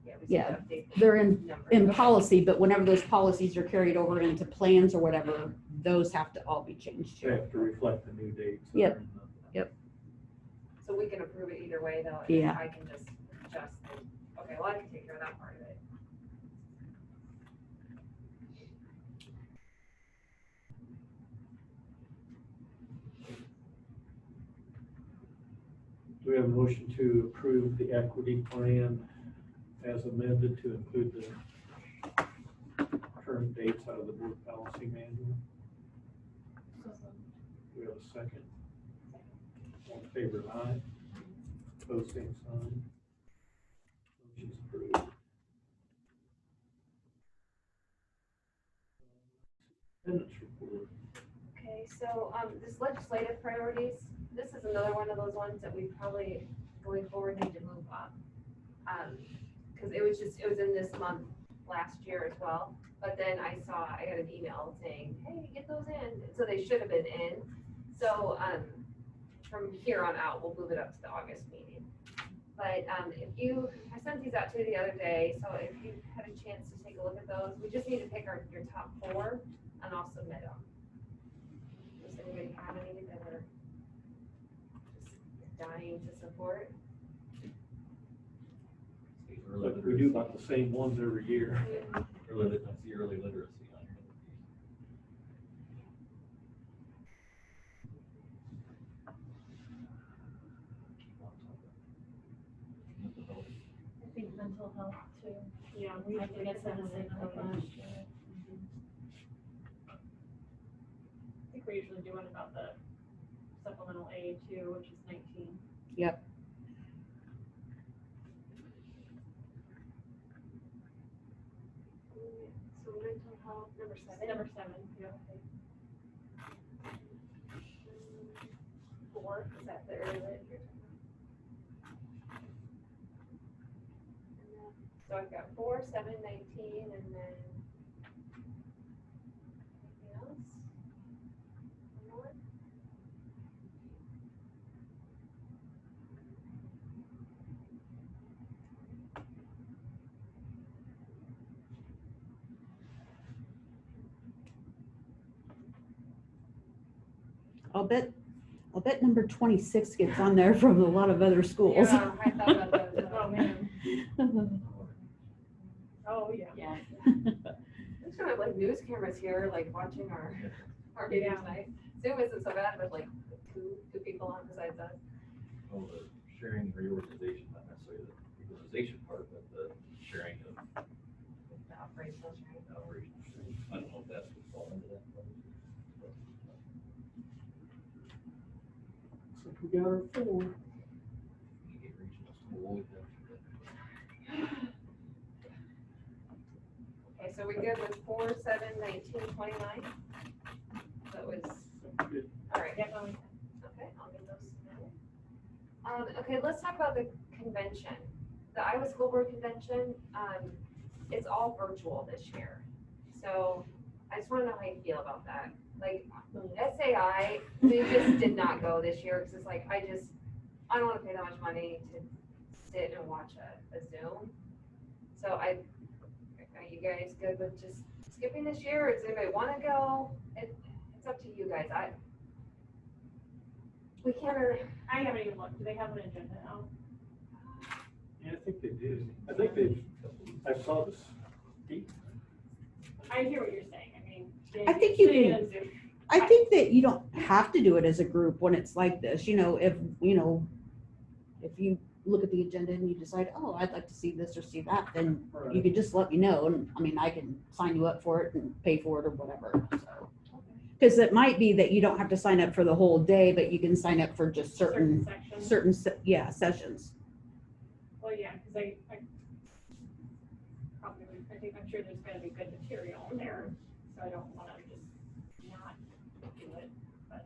Yeah, we just Yeah, update the they're in numbers. Okay. policy, but whenever those policies are carried over into plans or whatever, those have to all be changed They too. have to reflect the new dates. that Yep. are in the- So we can approve it either way though, and Yeah. I can just adjust. Okay, well, I can take care of that part of it. Do we have a motion to approve the equity plan as amended to include the current dates out of the board policy manual? Do we have a second? All in favor, aye. Opposed, same sign. Motion's approved. Minutes report. Okay, so, this legislative priorities, this is another one of those ones that we probably, going forward, need to move up. Cause it was in this month last year as well, but then I got an email saying, hey, get those in, so they should have been in. So, from here on out, we'll move it up to the August meeting. But, I sent these out to you the other day, so if you had a chance to take a look at those, we just need to pick your top 4 and I'll submit them. Does anybody have any that are just dying to support? See early But we do literacy. about the same ones every year. I see early literacy on here. I think mental health too. Yeah, I think it's in the same place last year. I think we're usually doing about the supplemental aid too, which is 19. Yep. So mental health, number 7. Number 7, yeah. 4, is that the early lit you're talking So I've got 4, 7, 19, and then anything else? One more? I'll bet number 26 gets on there from a lot of other schools. Yeah, I thought about that as well. Oh, man. Oh, yeah. Yeah. There's kind of like news cameras here, like watching our meeting Yeah. tonight. Zoom isn't so bad with like two people on besides us. Well, the sharing reorganization, not necessarily the organization part, but the sharing of The operational sharing. operations. I don't know if that's would fall into that. So we got our 4. You get regional school, we have to- Okay, so we good with 4, 7, 19, 29? That was, Good. all right. Yep. Okay, I'll get those submitted. Okay, let's talk about the convention. The Iowa School Board Convention, it's all virtual this year. So I just wanna know how you feel about that. Like, SAI, they just did not go this year, cause it's like, I don't wanna pay that much money to sit and watch a Zoom. So are you guys good with just skipping this year, or does anybody wanna go? It's up to you guys. We can't, I haven't even looked, do they have an agenda now? Yeah, I think they do. I think I saw this. I hear what you're saying, I mean. I think you sitting can- in Zoom- I think that you don't have to do it as a group when it's like this, if you look at the agenda and you decide, oh, I'd like to see this or see that, then you could just let me know, and I mean, I can sign you up for it and pay for it or whatever, so. Because it might be that you don't have to sign up for the whole day, but you can sign up for just certain sections. sessions. Well, yeah, because I I'm sure there's gonna be good material in there, so I don't wanna just not do it, but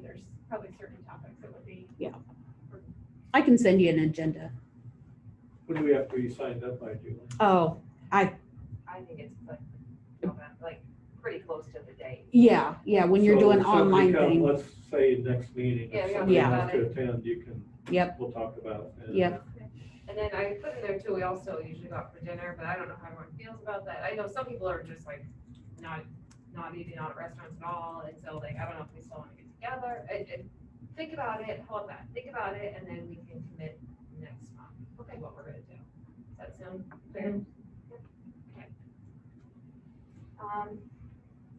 there's probably certain topics that would be. I can send you an agenda. When do we have to be signed up by, Julie? Oh, I think it's like pretty close to the date. yeah, when you're doing So if we online come, thing. Let's say next meeting, Yeah, if we somebody Yeah. wants to attend, you can. Yep. We'll talk about it. Yep. And then I put in there too, we also usually go out for dinner, but I don't know how everyone feels about that. I know some people are just like not eating out at restaurants at all, and so like, I don't know if we still want to get together. Think about it, how about that? Think about it, and then we can commit next month. Okay, what we're gonna do. Does that sound fair? Yep. Okay.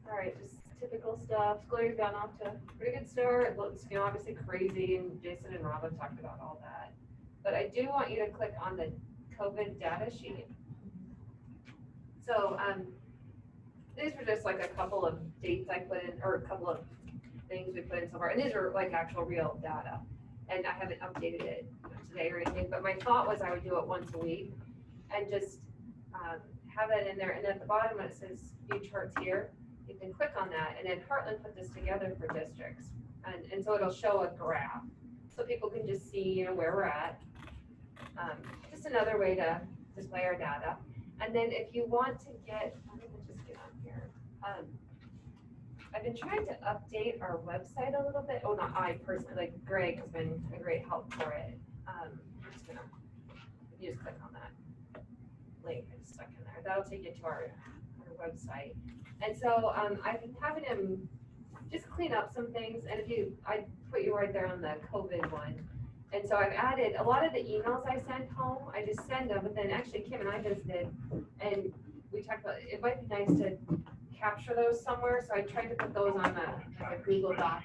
All right, just typical stuff. School year's gotten off to a pretty good start. It looks, obviously crazy, and Jason and Rob have talked about all that. But I do want you to click on the COVID data sheet. So, these were just like a couple of dates I put in, or a couple of things we put in so far, and these are like actual real data. And I haven't updated it today or anything, but my thought was I would do it once a week and just have that in there. And at the bottom, when it says view charts here, you can click on that, and then Heartland put this together for districts. And so it'll show a graph, so people can just see, where we're at. Just another way to display our data. And then if you want to get, I'm gonna just get on here. I've been trying to update our website a little bit. Oh, not I personally, like Greg has been a great help for it. I'm just gonna, you just click on that link that's stuck in there. That'll take you to our website. And so I've been having him just clean up some things. And I put you right there on the COVID one. And so I've added a lot of the emails I send home, I just send them, but then actually Kim and I visited, and we talked about, it might be nice to capture those somewhere, so I tried to put those on a Google Doc.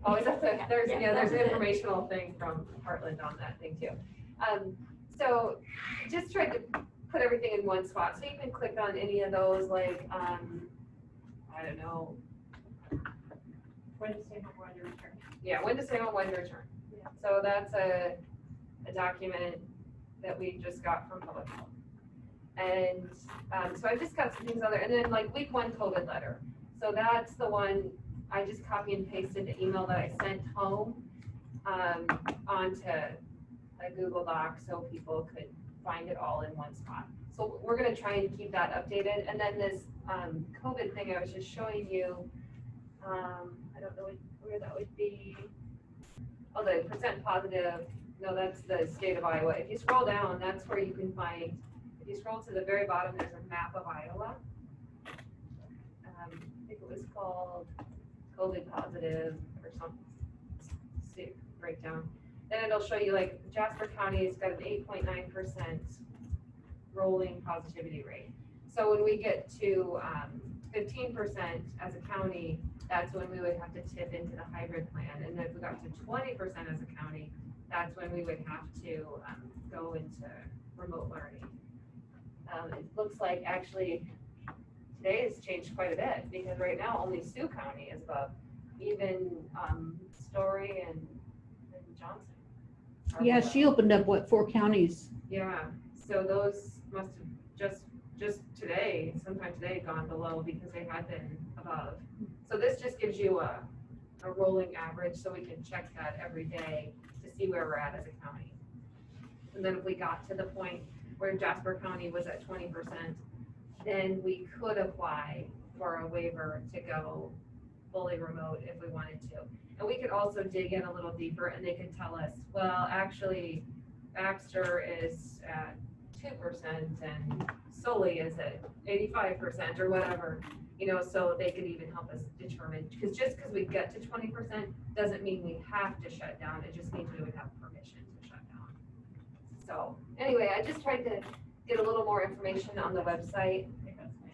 Oh, is that there's an informational thing from Heartland on that thing too. So just tried to put everything in one spot, so you can click on any of those, like, I don't know. When to stay home, when to return. Yeah, when to stay home, when to return. So that's a document that we just got from Public Health. And so I just got some things on there, and then like week 1 COVID letter. So that's the one I just copy and pasted the email that I sent home onto a Google Doc so people could find it all in one spot. So we're gonna try and keep that updated. And then this COVID thing I was just showing you, I don't know where that would be. Oh, the percent positive, no, that's the state of Iowa. If you scroll down, that's where you can find, if you scroll to the very bottom, there's a map of Iowa. I think it was called COVID positive or something, breakdown. Then it'll show you like Jasper County's got an 8.9% rolling positivity rate. So when we get to 15% as a county, that's when we would have to tip into the hybrid plan. And then if we got to 20% as a county, that's when we would have to go into remote learning. It looks like actually today has changed quite a bit because right now only Sioux County is above, even Story and Johnson. Yeah, she opened up, what, 4 counties? Yeah, so those must have just today, sometime today, gone below because they had been above. So this just gives you a rolling average so we can check that every day to see where we're at as a county. And then if we got to the point where Jasper County was at 20%, then we could apply for a waiver to go fully remote if we wanted to. And we could also dig in a little deeper and they could tell us, well, actually, Baxter is at 2% and Sully is at 85% or whatever, you know, so they could even help us determine, because just because we get to 20% doesn't mean we have to shut down. It just means we would have permission to shut down. So anyway, I just tried to get a little more information on the website.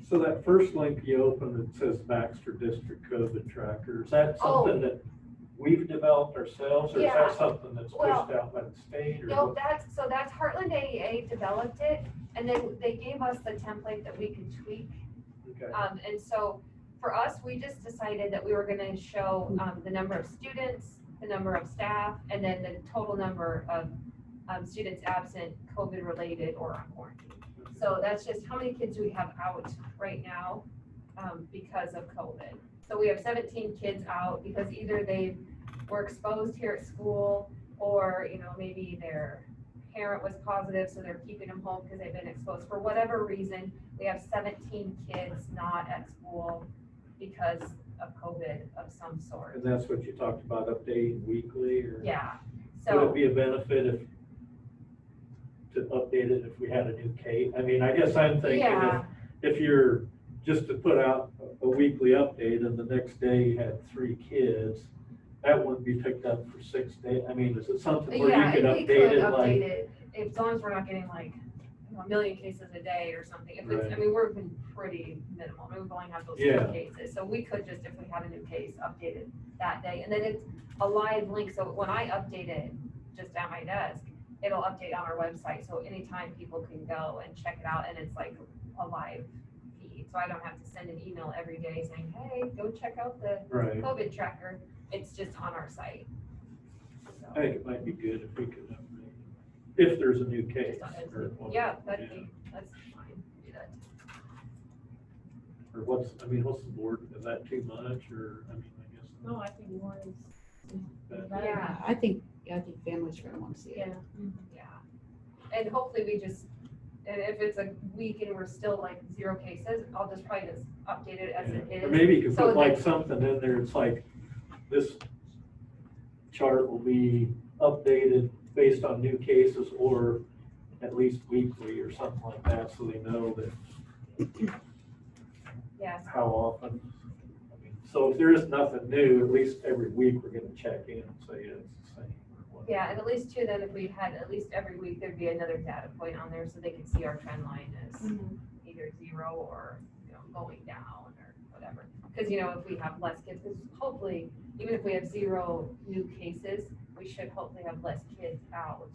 So that first link you opened, it says Baxter District COVID Tracker, is that something that we've developed ourselves, or is Yeah. that something that's pushed out by the state? Or No, what? that's Heartland AEA developed it, and then they gave us the template that we could tweak. Okay. And so for us, we just decided that we were gonna show the number of students, the number of staff, and then the total number of students absent, COVID related or on quarantine. So that's just how many kids we have out right now because of COVID. So we have 17 kids out because either they were exposed here at school or, you know, maybe their parent was positive, so they're keeping them home because they've been exposed. For whatever reason, we have 17 kids not at school because of COVID of some sort. And that's what you talked about, updating weekly, or? Yeah, Would so, it be a benefit to update it if we had a new case? I mean, I guess I'm thinking yeah, if you're just to put out a weekly update and the next day you had 3 kids, that wouldn't be picked up for 6 days. I mean, is it something where yeah, you could if we update could it update like? it, as long as we're not getting like, you know, 1 million cases a day or something. If it's, I Right. mean, we're been pretty minimal. I mean, we've only had those Yeah. 2 cases. So we could just, if we had a new case, update it that day. And then it's a live link. So when I update it just at my desk, it'll update on our website. So anytime people can go and check it out, and it's like a live feed. So I don't have to send an email every day saying, hey, go check out the Right. COVID tracker. It's just on our site. So, I think it might be good if we could update, if there's a new case. just on it. or whatever. Yeah, that's fine. Do that. Or what's the board, is that too much, or, I mean, I guess. No, I think more is. Yeah. I think families are gonna wanna see it. Yeah. Yeah. And hopefully we just, and if it's a week and we're still like 0 cases, I'll just probably just update it as it is. Or maybe you could So put like that- something in there, it's like, this chart will be updated based on new cases or at least weekly or something like that, so they know that Yes. how often. I mean, so if there is nothing new, at least every week we're gonna check in and say it's the same or what. Yeah, and at least too, then if we had at least every week, there'd be another data point on there so they could see our trend line is either 0 or, you know, going down or whatever. Because, you know, if we have less kids, because hopefully, even if we have 0 new cases, we should hopefully have less kids out,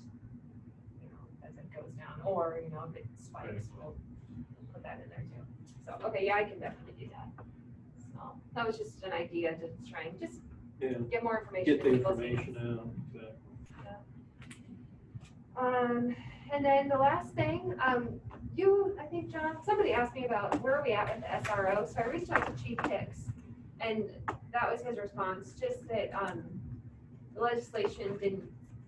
you know, as it goes down. Or, you know, if it spikes, we'll put that in there too. So, okay, yeah, I can definitely do that. So that was just an idea to try and just Yeah, get more information. get the in people's information hands. out, exactly. And then the last thing, I think, John, somebody asked me about where are we at with the SRO, so I reached out to Chief Hicks, and that was his response, just that, the legislation didn't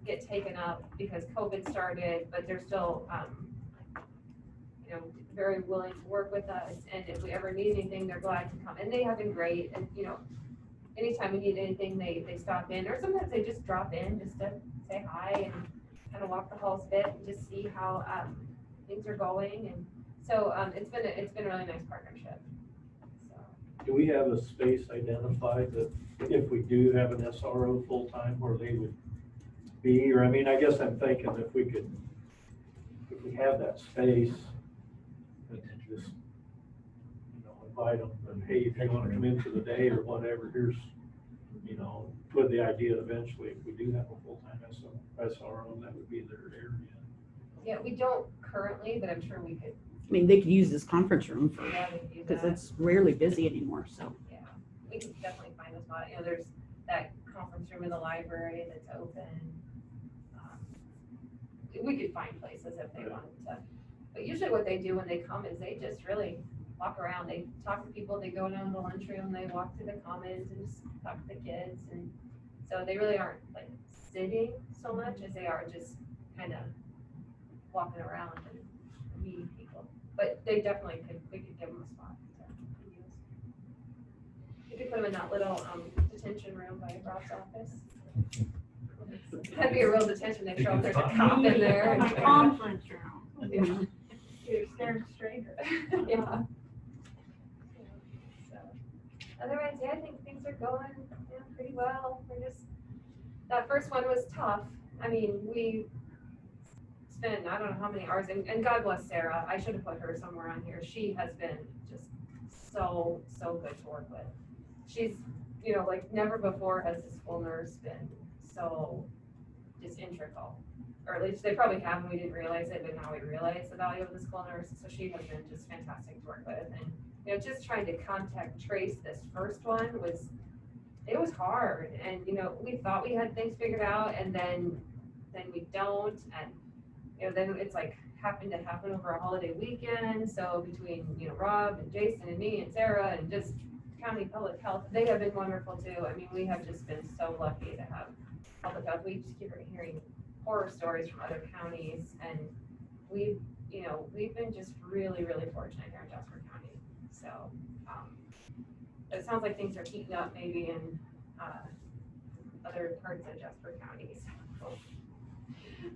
get taken up because COVID started, but they're still, you know, very willing to work with us. And if we ever need anything, they're glad to come. And they have been great. And, you know, anytime we need anything, they stop in, or sometimes they just drop in just to say hi and kind of walk the halls a bit and just see how things are going. And so it's been a really nice partnership. So. Do we have a space identified that if we do have an SRO full-time where they would be, or I mean, I guess I'm thinking if we have that space, and just, you know, invite them, and hey, if you want to come in for the day or whatever, here's, you know, with the idea eventually, if we do have a full-time SRO, that would be their area. Yeah, we don't currently, but I'm sure we could. I mean, they could use this conference room for, Yeah, we could do because that. it's rarely busy anymore, so. Yeah, we could definitely find a spot. You know, there's that conference room in the library that's open. We could find places if they wanted to. But usually what they do when they come is they just really walk around. They talk to people, they go down to the lunchroom, they walk through the commons and just talk to the kids. And so they really aren't like sitting so much as they are just kind of walking around and meeting people. But they definitely we could give them a spot to use. You could put them in that little detention room by Rob's office. That'd be a real detention. They show up, there's a cop in there. My conference room. Yeah. You're scared straight. Yeah. So, otherwise, yeah, I think things are going pretty well. We're just, that first one was tough. I mean, we spent, I don't know how many hours, and God bless Sarah. I should have put her somewhere on here. She has been just so good to work with. She's, you know, like never before has the school nurse been so just integral, or at least they probably have and we didn't realize it, but now we realize the value of the school nurse. So she has been just fantastic to work with. And, you know, just trying to contact trace this first one was hard. And, you know, we thought we had things figured out, and then we don't. And, you know, then it's like happened to happen over a holiday weekend. So between, you know, Rob and Jason and me and Sarah and just county public health, they have been wonderful too. I mean, we have just been so lucky to have public health. We just keep hearing horror stories from other counties, and we've been just really fortunate here in Jasper County. So it sounds like things are heating up maybe in other parts of Jasper County.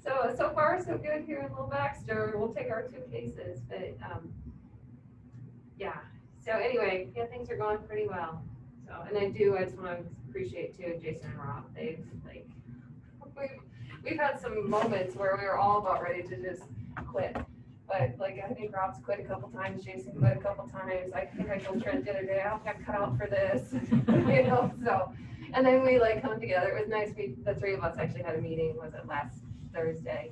So far so good here in Little Baxter. We'll take our 2 cases, but yeah. So anyway, yeah, things are going pretty well. So, and I just want to appreciate too Jason and Rob. They've like, we've had some moments where we were all about ready to just quit. But like, I think Rob's quit a couple times, Jason quit a couple times. I think I told Trent the other day, I got cut out for this, you know, so. And then we like come together. It was nice. The 3 of us actually had a meeting, was it last Thursday?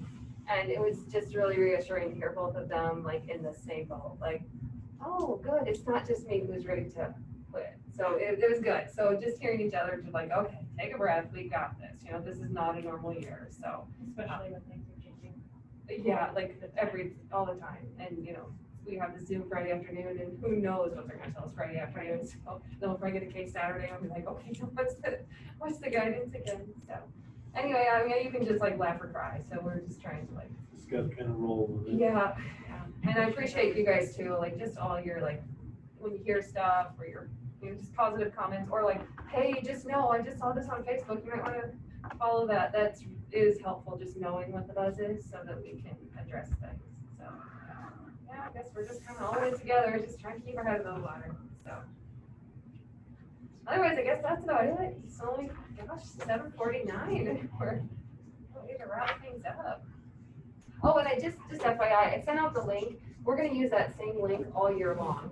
And it was just really reassuring to hear both of them like in the same boat, like, oh, good. It's not just me who's ready to quit. So it was good. So just hearing each other to like, okay, take a breath. We got this. You know, this is not a normal year. So Especially when things are changing. yeah, like all the time. And you know, we have the Zoom Friday afternoon, and who knows what they're gonna tell us Friday afternoon. So they'll probably get a case Saturday, and I'll be like, okay, so what's the guidance again? So anyway, I mean, you can just like laugh or cry. So we're just trying to like. Just gotta kind of roll with it. Yeah. And I appreciate you guys too, like just all your like, when you hear stuff or your, you know, just positive comments, or like, hey, just know, I just saw this on Facebook, you might want to follow that. That is helpful, just knowing what the buzz is so that we can address things. So yeah, I guess we're just kind of all in it together, just trying to keep our head above water. So otherwise, I guess that's about it. It's only, gosh, 7:49. We're ready to wrap things up. Oh, and I just FYI, I sent out the link. We're going to use that same link all year long.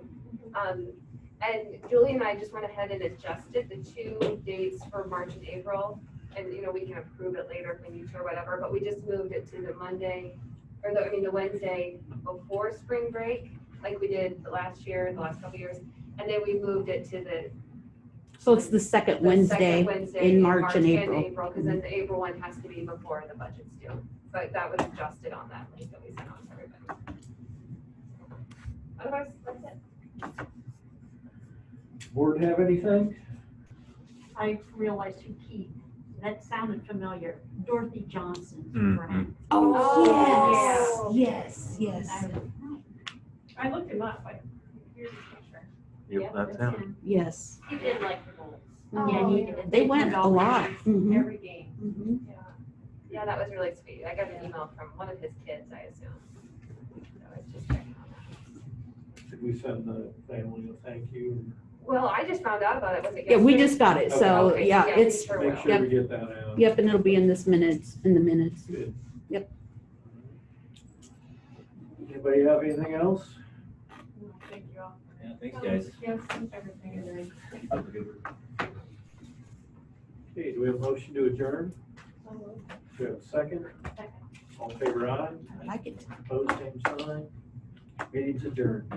And Julie and I just went ahead and adjusted the 2 dates for March and April. And, you know, we can approve it later if we need to or whatever, but we just moved it to the Monday, or the Wednesday before spring break, like we did the last couple years. And then we moved it to the So it's the second Wednesday in March and April. Because then the April one has to be before the budget's due. But that was adjusted on that link that we sent out to everybody. Otherwise, that's it. Board have anything? I realized who Keith that sounded familiar. Dorothy Johnson's Mhm. friend. Oh, Oh, yes, yes, yes, I looked him up, like, here's his picture. Yep, that's him. yes. He did like the Bulls. Oh, Yeah, he yeah. did. They went a lot. Mhm, Every game. mhm. Yeah, that was really sweet. I got an email from one of his kids, I assume. So I was just checking on that. Did we send the family a thank you? Well, I just found out about it, was it Yeah, we yesterday? just got it, so, Okay, yeah, we it's, sure Make will. sure we get that out. yep, and it'll be in the minutes. Good. Yep. Anybody have anything else? No, thank you all. Yeah, thanks, guys. Yes, everything you're doing. Okay, do we have a motion to adjourn? Do we have a second? Second. All in favor, aye. I like it. Opposed, same sign. Meeting's adjourned.